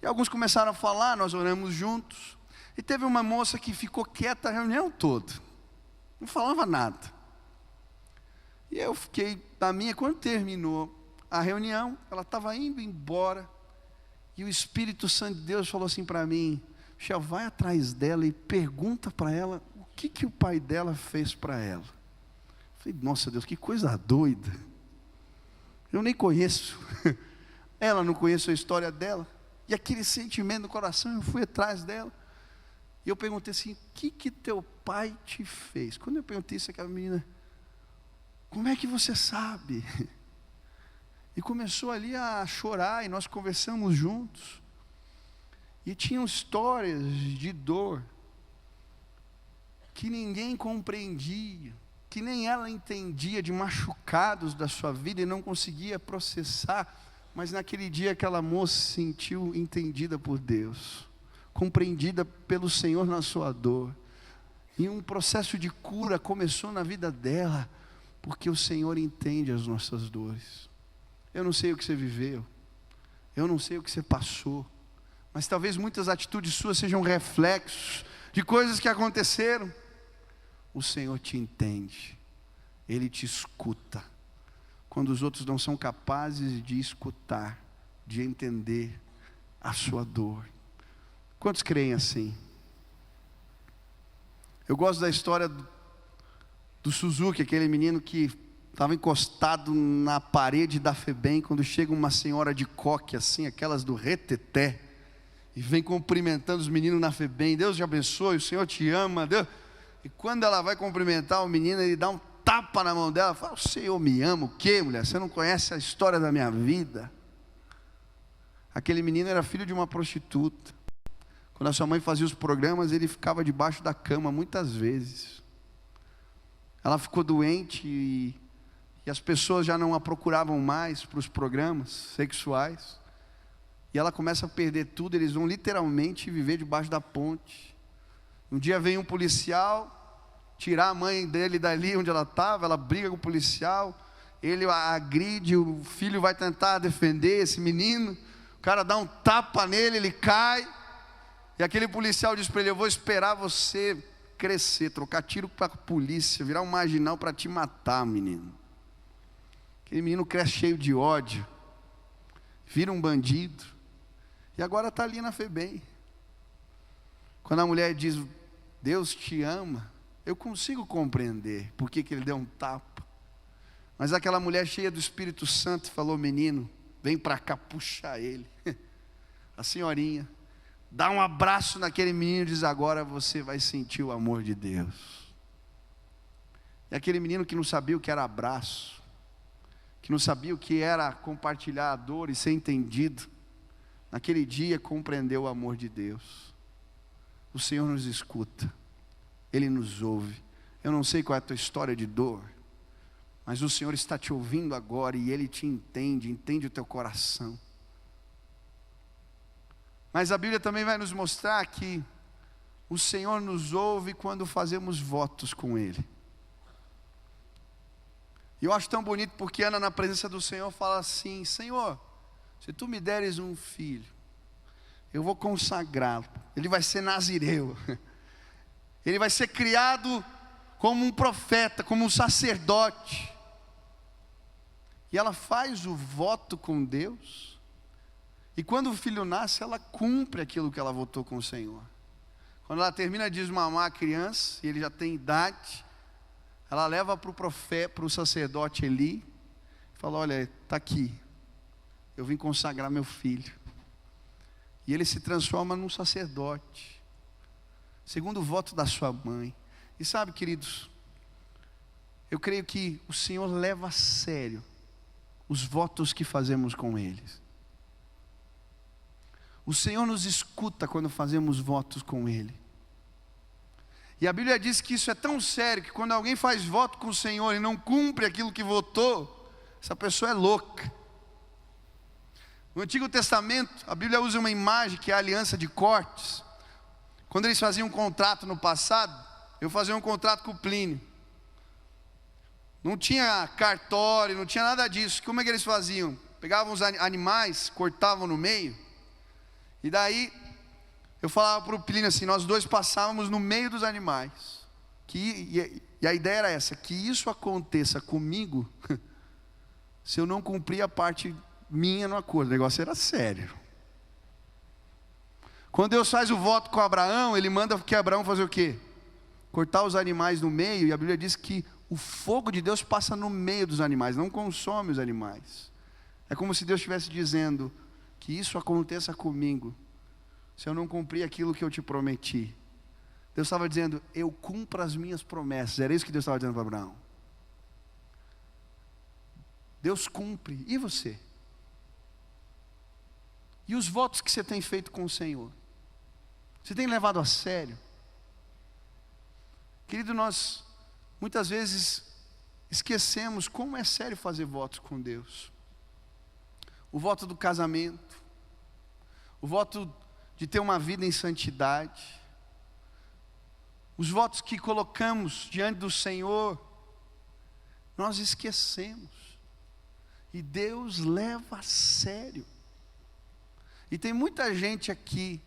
E alguns começaram a falar, nós oramos juntos. E teve uma moça que ficou quieta a reunião toda. Não falava nada. E eu fiquei na minha, quando terminou a reunião, ela estava indo embora. E o Espírito Santo de Deus falou assim para mim: Michel, vai atrás dela e pergunta para ela o que o pai dela fez para ela. Eu falei, nossa Deus, que coisa doida. Eu nem conheço, ela não conhece a história dela, e aquele sentimento no coração, eu fui atrás dela, e eu perguntei assim, o que teu pai te fez? Quando eu perguntei isso àquela menina, como é que você sabe? E começou ali a chorar, e nós conversamos juntos, e tinham histórias de dor, que ninguém compreendia, que nem ela entendia, de machucados da sua vida e não conseguia processar, mas naquele dia aquela moça se sentiu entendida por Deus, compreendida pelo Senhor na sua dor, e um processo de cura começou na vida dela, porque o Senhor entende as nossas dores. Eu não sei o que você viveu, eu não sei o que você passou, mas talvez muitas atitudes suas sejam reflexos de coisas que aconteceram. O Senhor te entende, Ele te escuta, quando os outros não são capazes de escutar, de entender a sua dor. Quantos creem assim? Eu gosto da história do Suzuki, aquele menino que estava encostado na parede da FEBEM, quando chega uma senhora de coque assim, aquelas do reteté, e vem cumprimentando os meninos na FEBEM, Deus te abençoe, o Senhor te ama, Deus. E quando ela vai cumprimentar o menino, ele dá um tapa na mão dela, fala, o Senhor me ama, o quê, mulher? Você não conhece a história da minha vida? Aquele menino era filho de uma prostituta. Quando a sua mãe fazia os programas, ele ficava debaixo da cama muitas vezes. Ela ficou doente e as pessoas já não a procuravam mais para os programas sexuais. E ela começa a perder tudo, eles vão literalmente viver debaixo da ponte. Um dia vem um policial tirar a mãe dele dali onde ela estava, ela briga com o policial, ele a agride, o filho vai tentar defender esse menino, o cara dá um tapa nele, ele cai, e aquele policial diz para ele, eu vou esperar você crescer, trocar tiro para a polícia, virar um marginal para te matar, menino. Aquele menino cresce cheio de ódio, vira um bandido, e agora está ali na FEBEM. Quando a mulher diz, Deus te ama, eu consigo compreender por que ele deu um tapa. Mas aquela mulher cheia do Espírito Santo falou, menino, vem para cá puxar ele. A senhorinha dá um abraço naquele menino e diz, agora você vai sentir o amor de Deus. E aquele menino que não sabia o que era abraço, que não sabia o que era compartilhar a dor e ser entendido, naquele dia compreendeu o amor de Deus. O Senhor nos escuta, Ele nos ouve, Eu não sei qual é a tua história de dor, mas o Senhor está te ouvindo agora e Ele te entende o teu coração. Mas a Bíblia também vai nos mostrar que o Senhor nos ouve quando fazemos votos com Ele. E eu acho tão bonito porque Ana, na presença do Senhor, fala assim: Senhor, se Tu me deres um filho, eu vou consagrá-lo, ele vai ser nazireu, ele vai ser criado como um profeta, como um sacerdote. E ela faz o voto com Deus, e quando o filho nasce, ela cumpre aquilo que ela votou com o Senhor. Quando ela termina de desmamar a criança, e ele já tem idade, ela leva para o profeta, para o sacerdote Eli, e fala: olha, está aqui, eu vim consagrar meu filho. E ele se transforma num sacerdote, segundo o voto da sua mãe. E sabe, queridos, eu creio que o Senhor leva a sério os votos que fazemos com eles. O Senhor nos escuta quando fazemos votos com Ele. E a Bíblia diz que isso é tão sério, que quando alguém faz voto com o Senhor e não cumpre aquilo que votou, essa pessoa é louca. No Antigo Testamento, a Bíblia usa uma imagem que é a aliança de cortes. Quando eles faziam um contrato no passado, eu fazia um contrato com o Plínio. Não tinha cartório, não tinha nada disso. Como é que eles faziam? Pegavam os animais, cortavam no meio, e daí eu falava para o Plínio assim: nós dois passávamos no meio dos animais. E a ideia era essa: que isso aconteça comigo, se eu não cumprir a parte minha no acordo. O negócio era sério. Quando Deus faz o voto com Abraão, Ele manda que Abraão fazer o quê? Cortar os animais no meio, e a Bíblia diz que o fogo de Deus passa no meio dos animais, não consome os animais. É como se Deus estivesse dizendo: que isso aconteça comigo, se eu não cumprir aquilo que eu te prometi. Deus estava dizendo: eu cumpro as minhas promessas. Era isso que Deus estava dizendo para Abraão. Deus cumpre. E você? E os votos que você tem feito com o Senhor? Você tem levado a sério? Querido, nós muitas vezes esquecemos como é sério fazer votos com Deus. O voto do casamento, o voto de ter uma vida em santidade, os votos que colocamos diante do Senhor, nós esquecemos. E Deus leva a sério. E tem muita gente aqui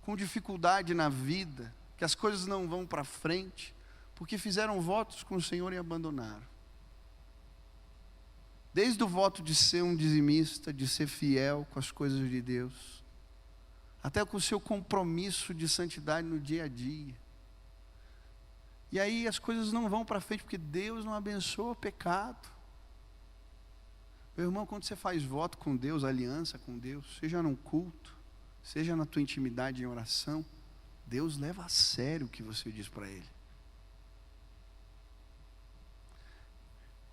com dificuldade na vida, que as coisas não vão para frente, porque fizeram votos com o Senhor e abandonaram. Desde o voto de ser um dizimista, de ser fiel com as coisas de Deus, até com o seu compromisso de santidade no dia a dia. E aí as coisas não vão para frente, porque Deus não abençoa o pecado. Meu irmão, quando você faz voto com Deus, aliança com Deus, seja num culto, seja na tua intimidade em oração, Deus leva a sério o que você diz para Ele.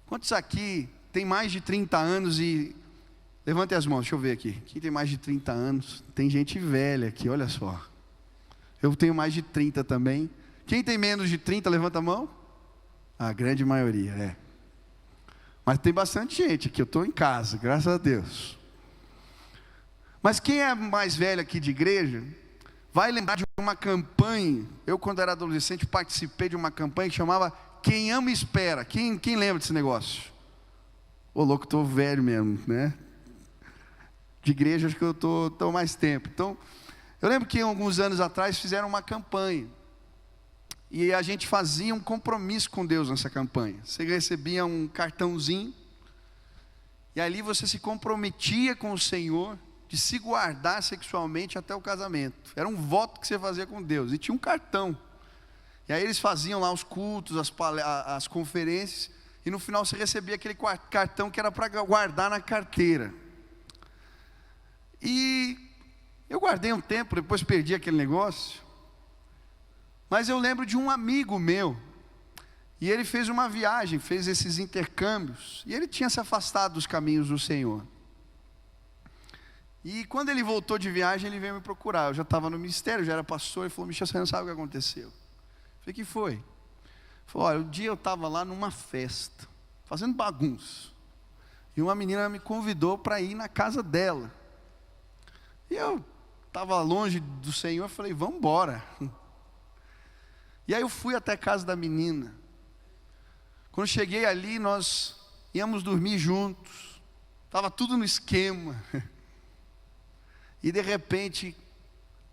Quantos aqui tem mais de 30 anos e... Levante as mãos, deixa eu ver aqui. Quem tem mais de 30 anos? Tem gente velha aqui, olha só. Eu tenho mais de 30 também. Quem tem menos de 30, levanta a mão. A grande maioria, é. Mas tem bastante gente aqui, eu estou em casa, graças a Deus. Mas quem é mais velho aqui de igreja, vai lembrar de uma campanha. Eu, quando era adolescente, participei de uma campanha que chamava Quem Ama Espera. Quem lembra desse negócio? Ô louco, estou velho mesmo, né? De igreja acho que eu estou mais tempo. Então, eu lembro que alguns anos atrás fizeram uma campanha. E a gente fazia um compromisso com Deus nessa campanha. Você recebia um cartãozinho, e ali você se comprometia com o Senhor de se guardar sexualmente até o casamento. Era um voto que você fazia com Deus, e tinha um cartão. E aí eles faziam lá os cultos, as conferências, e no final você recebia aquele cartão que era para guardar na carteira. E eu guardei um tempo, depois perdi aquele negócio. Mas eu lembro de um amigo meu, e ele fez uma viagem, fez esses intercâmbios, e ele tinha se afastado dos caminhos do Senhor. E quando ele voltou de viagem, ele veio me procurar. Eu já estava no ministério, já era pastor. Ele falou: Michel, você não sabe o que aconteceu. Eu falei: que foi? Falou: olha, um dia eu estava lá numa festa, fazendo bagunça, e uma menina me convidou para ir na casa dela. E eu estava longe do Senhor, falei: vamos embora. E aí eu fui até a casa da menina. Quando cheguei ali, nós íamos dormir juntos, estava tudo no esquema. E de repente,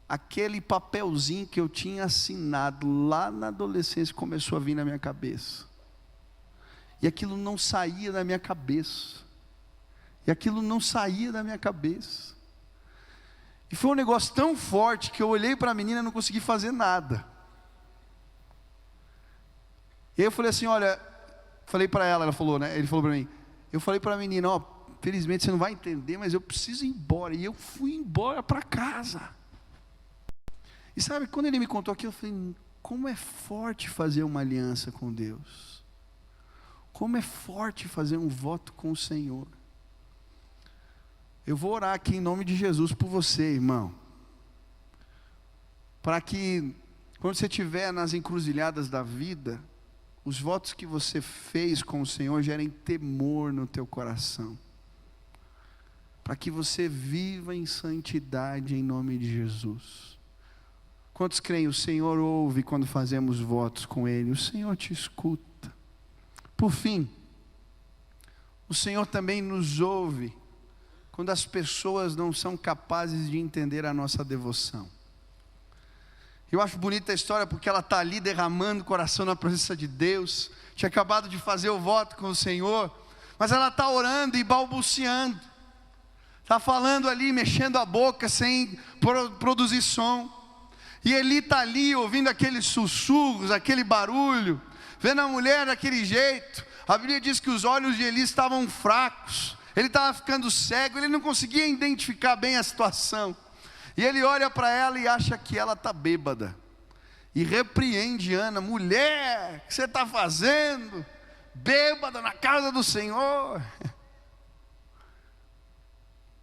aquele papelzinho que eu tinha assinado lá na adolescência começou a vir na minha cabeça. E aquilo não saía da minha cabeça. E aquilo não saía da minha cabeça. E foi um negócio tão forte que eu olhei para a menina e não consegui fazer nada. E aí eu falei assim: olha, falei para ela, ela falou, né? Ele falou para mim, eu falei para a menina: ó, felizmente você não vai entender, mas eu preciso ir embora. E eu fui embora para casa. E sabe, quando ele me contou aquilo, eu falei: como é forte fazer uma aliança com Deus. Como é forte fazer um voto com o Senhor. Eu vou orar aqui em nome de Jesus por você, irmão. Para que, quando você estiver nas encruzilhadas da vida, os votos que você fez com o Senhor gerem temor no teu coração. Para que você viva em santidade em nome de Jesus. Quantos creem? O Senhor ouve quando fazemos votos com Ele. O Senhor te escuta. Por fim, o Senhor também nos ouve quando as pessoas não são capazes de entender a nossa devoção. Eu acho bonita a história porque ela está ali derramando o coração na presença de Deus. Tinha acabado de fazer o voto com o Senhor, mas ela está orando e balbuciando. Está falando ali, mexendo a boca sem produzir som. E Eli está ali ouvindo aqueles sussurros, aquele barulho, vendo a mulher daquele jeito. A Bíblia diz que os olhos de Eli estavam fracos, ele estava ficando cego, ele não conseguia identificar bem a situação. E ele olha para ela e acha que ela está bêbada. E repreende Ana: mulher, o que você está fazendo? Bêbada na casa do Senhor.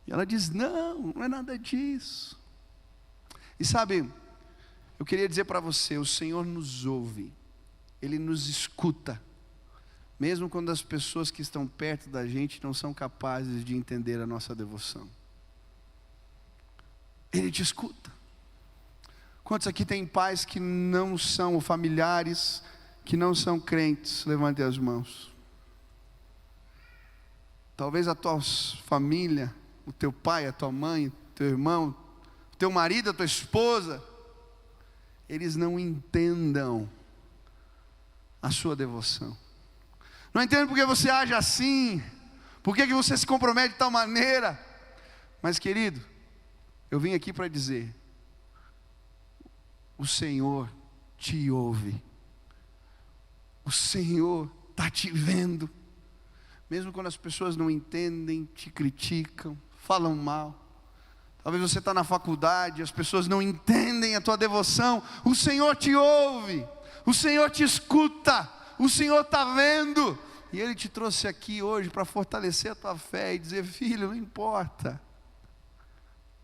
E ela diz: não, não é nada disso. E sabe, eu queria dizer para você, o Senhor nos ouve, Ele nos escuta, mesmo quando as pessoas que estão perto da gente não são capazes de entender a nossa devoção. Ele te escuta. Quantos aqui tem pais que não são, ou familiares que não são crentes? Levante as mãos. Talvez a tua família, o teu pai, a tua mãe, o teu irmão, o teu marido, a tua esposa, eles não entendam a sua devoção. Não entendem porque você age assim, porque você se compromete de tal maneira. Mas querido, eu vim aqui para dizer: o Senhor te ouve. O Senhor está te vendo. Mesmo quando as pessoas não entendem, te criticam, falam mal. Talvez você está na faculdade, as pessoas não entendem a tua devoção. O Senhor te ouve, o Senhor te escuta, o Senhor está vendo. E Ele te trouxe aqui hoje para fortalecer a tua fé e dizer: filho, não importa,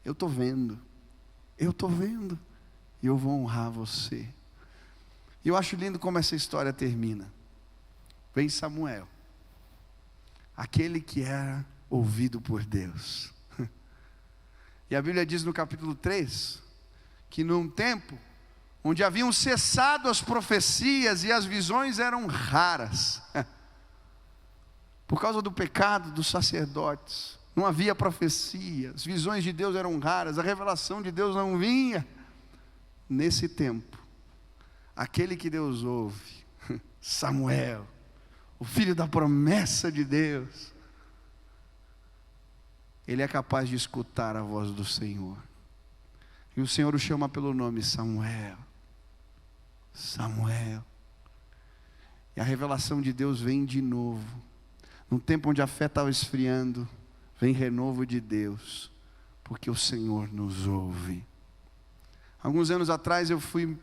eu estou vendo, e eu vou honrar você. E eu acho lindo como essa história termina. Vem Samuel, aquele que era ouvido por Deus. E a Bíblia diz no capítulo 3, que num tempo onde haviam cessado as profecias e as visões eram raras, por causa do pecado dos sacerdotes, não havia profecia, as visões de Deus eram raras, a revelação de Deus não vinha. Nesse tempo, aquele que Deus ouve, Samuel, o filho da promessa de Deus, ele é capaz de escutar a voz do Senhor. E o Senhor o chama pelo nome: Samuel, Samuel. E a revelação de Deus vem de novo. Num tempo onde a fé estava esfriando, vem renovo de Deus, porque o Senhor nos ouve. Alguns anos atrás eu fui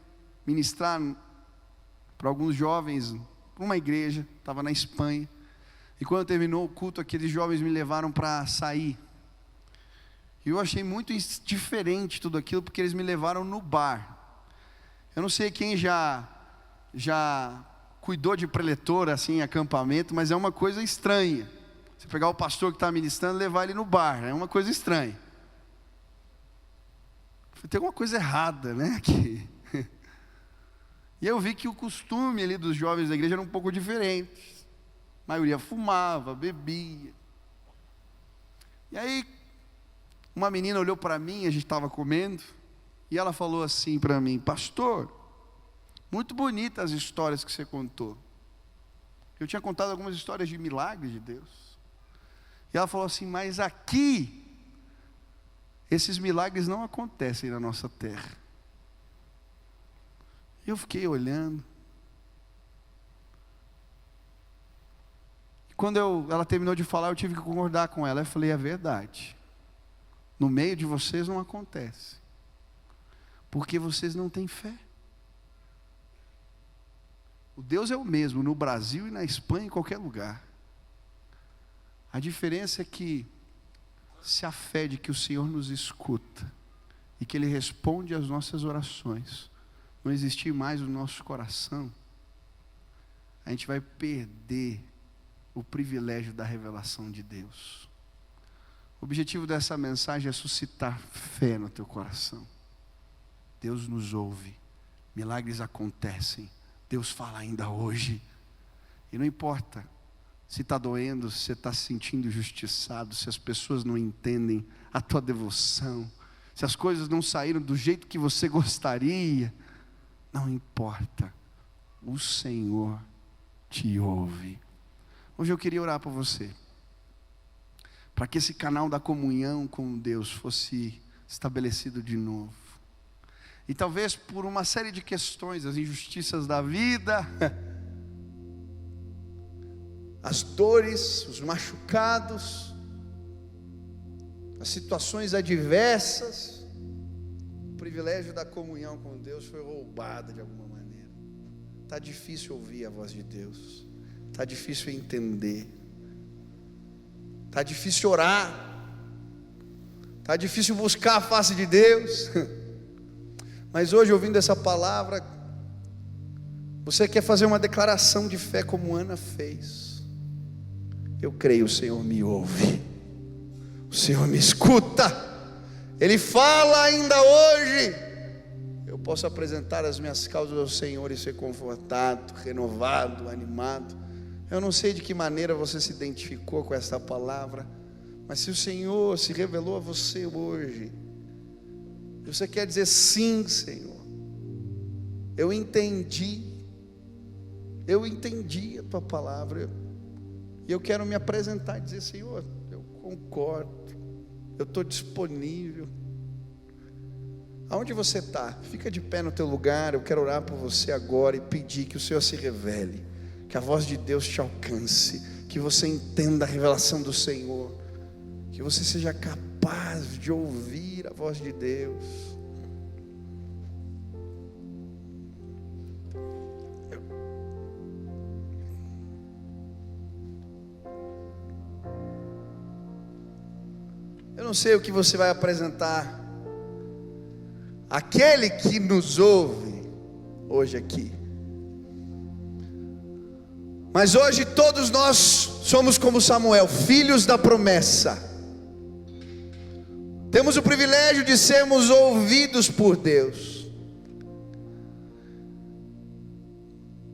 ministrar para alguns jovens, para uma igreja, estava na Espanha. E quando terminou o culto, aqueles jovens me levaram para sair. E eu achei muito diferente tudo aquilo, porque eles me levaram no bar. Eu não sei quem já cuidou de preletor, assim, em acampamento, mas é uma coisa estranha. Você pegar o pastor que está ministrando e levar ele no bar, é uma coisa estranha. Tem alguma coisa errada, né, aqui. E eu vi que o costume ali dos jovens da igreja era um pouco diferente. A maioria fumava, bebia. E aí, uma menina olhou para mim, a gente estava comendo, e ela falou assim para mim: pastor, muito bonitas as histórias que você contou. Eu tinha contado algumas histórias de milagres de Deus. E ela falou assim: mas aqui, esses milagres não acontecem na nossa terra. Eu fiquei olhando. E quando ela terminou de falar, eu tive que concordar com ela. Eu falei: é verdade. No meio de vocês não acontece. Porque vocês não têm fé. O Deus é o mesmo no Brasil e na Espanha, em qualquer lugar. A diferença é que, se a fé de que o Senhor nos escuta e que Ele responde às nossas orações não existir mais no nosso coração, a gente vai perder o privilégio da revelação de Deus. O objetivo dessa mensagem é suscitar fé no teu coração. Deus nos ouve, milagres acontecem, Deus fala ainda hoje. E não importa se está doendo, se você está se sentindo injustiçado, se as pessoas não entendem a tua devoção, se as coisas não saíram do jeito que você gostaria, não importa, o Senhor te ouve. Hoje eu queria orar por você, para que esse canal da comunhão com Deus fosse estabelecido de novo. E talvez por uma série de questões, as injustiças da vida, as dores, os machucados, as situações adversas, o privilégio da comunhão com Deus foi roubado de alguma maneira. Está difícil ouvir a voz de Deus, está difícil entender, está difícil orar, está difícil buscar a face de Deus. Mas hoje, ouvindo essa palavra, você quer fazer uma declaração de fé como Ana fez. Eu creio, o Senhor me ouve, o Senhor me escuta, Ele fala ainda hoje. Eu posso apresentar as minhas causas ao Senhor e ser confortado, renovado, animado. Eu não sei de que maneira você se identificou com essa palavra, mas se o Senhor se revelou a você hoje, você quer dizer: sim, Senhor, eu entendi a tua palavra, e eu quero me apresentar e dizer: Senhor, eu concordo, eu estou disponível. Aonde você está? Fica de pé no teu lugar. Eu quero orar por você agora e pedir que o Senhor se revele, que a voz de Deus te alcance, que você entenda a revelação do Senhor, que você seja capaz de ouvir a voz de Deus. Eu não sei o que você vai apresentar àquele que nos ouve hoje aqui, mas hoje todos nós somos como Samuel, filhos da promessa. Temos o privilégio de sermos ouvidos por Deus.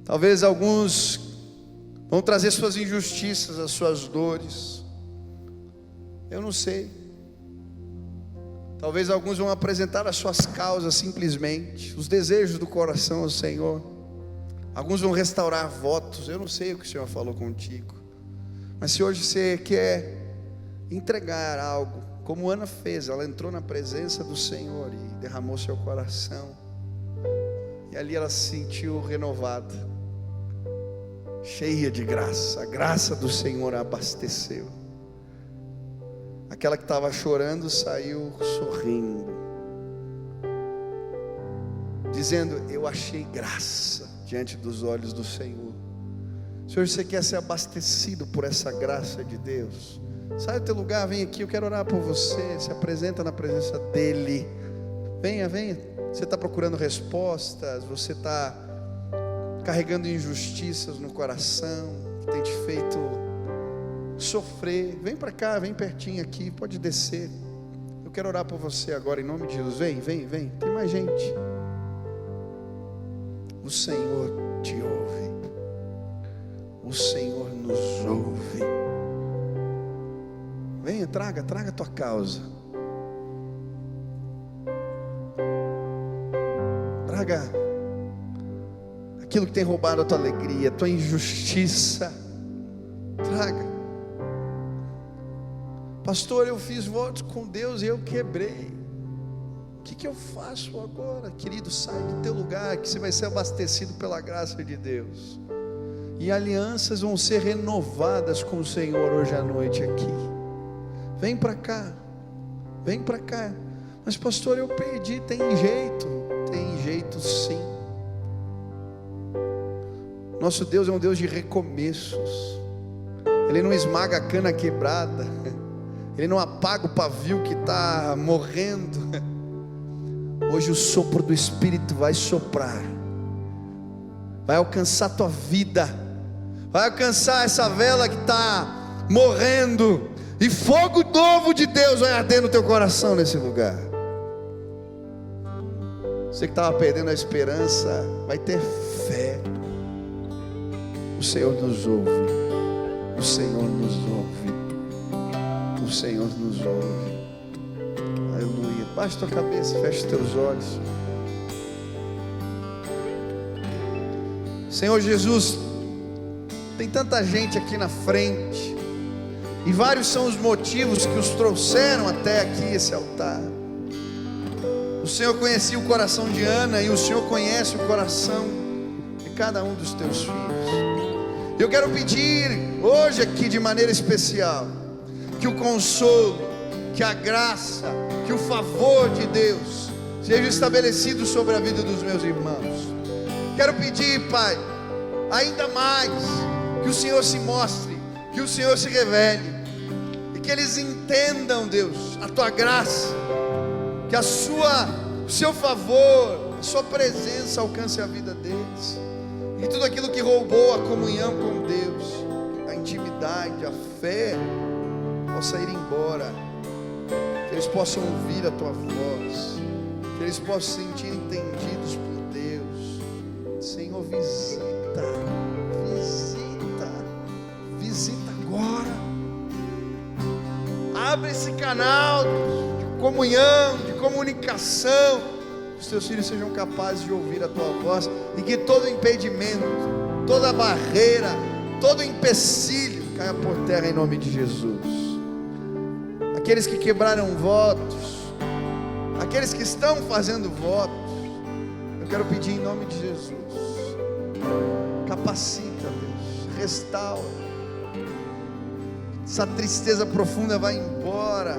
Talvez alguns vão trazer suas injustiças, as suas dores, eu não sei. Talvez alguns vão apresentar as suas causas simplesmente, os desejos do coração ao Senhor. Alguns vão restaurar votos. Eu não sei o que o Senhor falou contigo, mas se hoje você quer entregar algo, como Ana fez, ela entrou na presença do Senhor e derramou seu coração, e ali ela se sentiu renovada, cheia de graça. A graça do Senhor a abasteceu. Aquela que estava chorando saiu sorrindo, dizendo: eu achei graça diante dos olhos do Senhor. Senhor, você quer ser abastecido por essa graça de Deus? Sai do teu lugar, vem aqui, eu quero orar por você. Se apresenta na presença dEle. Venha, venha. Você está procurando respostas, você está carregando injustiças no coração, que tem te feito sofrer, vem para cá, vem pertinho aqui, pode descer. Eu quero orar por você agora em nome de Jesus. Vem, tem mais gente. O Senhor te ouve, o Senhor nos ouve. Venha, traga a tua causa, traga aquilo que tem roubado a tua alegria, a tua injustiça. Traga. Pastor, eu fiz votos com Deus e eu quebrei. O que eu faço agora? Querido, sai do teu lugar, que você vai ser abastecido pela graça de Deus. E alianças vão ser renovadas com o Senhor hoje à noite aqui. Vem para cá. Mas pastor, eu perdi. Tem jeito sim. Nosso Deus é um Deus de recomeços. Ele não esmaga a cana quebrada, Ele não apaga o pavio que está morrendo. Hoje o sopro do Espírito vai soprar, vai alcançar a tua vida, vai alcançar essa vela que está morrendo, e fogo novo de Deus vai arder no teu coração nesse lugar. Você que estava perdendo a esperança, vai ter fé. O Senhor nos ouve, o Senhor nos ouve, o Senhor nos ouve. Aleluia. Baixa tua cabeça, fecha os teus olhos. Senhor Jesus, tem tanta gente aqui na frente, e vários são os motivos que os trouxeram até aqui esse altar. O Senhor conhecia o coração de Ana, e o Senhor conhece o coração de cada um dos teus filhos. Eu quero pedir hoje aqui de maneira especial, que o consolo, que a graça, que o favor de Deus seja estabelecido sobre a vida dos meus irmãos. Quero pedir, Pai, ainda mais, que o Senhor se mostre, que o Senhor se revele, e que eles entendam, Deus, a Tua graça, que o Seu favor, a Sua presença alcance a vida deles, e tudo aquilo que roubou a comunhão com Deus, a intimidade, a fé, possa ir embora, que eles possam ouvir a Tua voz, que eles possam se sentir entendidos por Deus. Senhor, visita agora, abre esse canal de comunhão, de comunicação, que os Teus filhos sejam capazes de ouvir a Tua voz, e que todo impedimento, toda barreira, todo empecilho caia por terra em nome de Jesus. Aqueles que quebraram votos, aqueles que estão fazendo votos, eu quero pedir em nome de Jesus, capacita, Deus, restaura, essa tristeza profunda vai embora,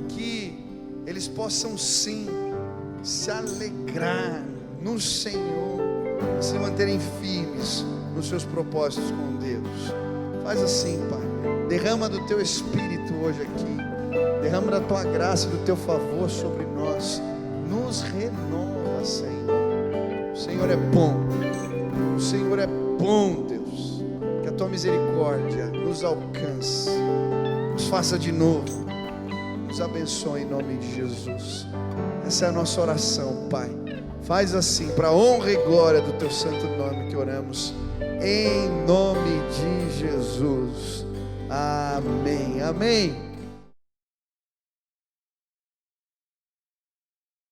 que eles possam sim se alegrar no Senhor, se manterem firmes nos seus propósitos com Deus. Faz assim, Pai, derrama do Teu Espírito hoje aqui, derrama da Tua graça e do Teu favor sobre nós, nos renova, Senhor. O Senhor é bom, o Senhor é bom, Deus, que a Tua misericórdia nos alcance, nos faça de novo, nos abençoe em nome de Jesus. Essa é a nossa oração, Pai. Faz assim, para a honra e glória do Teu santo nome que oramos, em nome de Jesus. Amém, amém.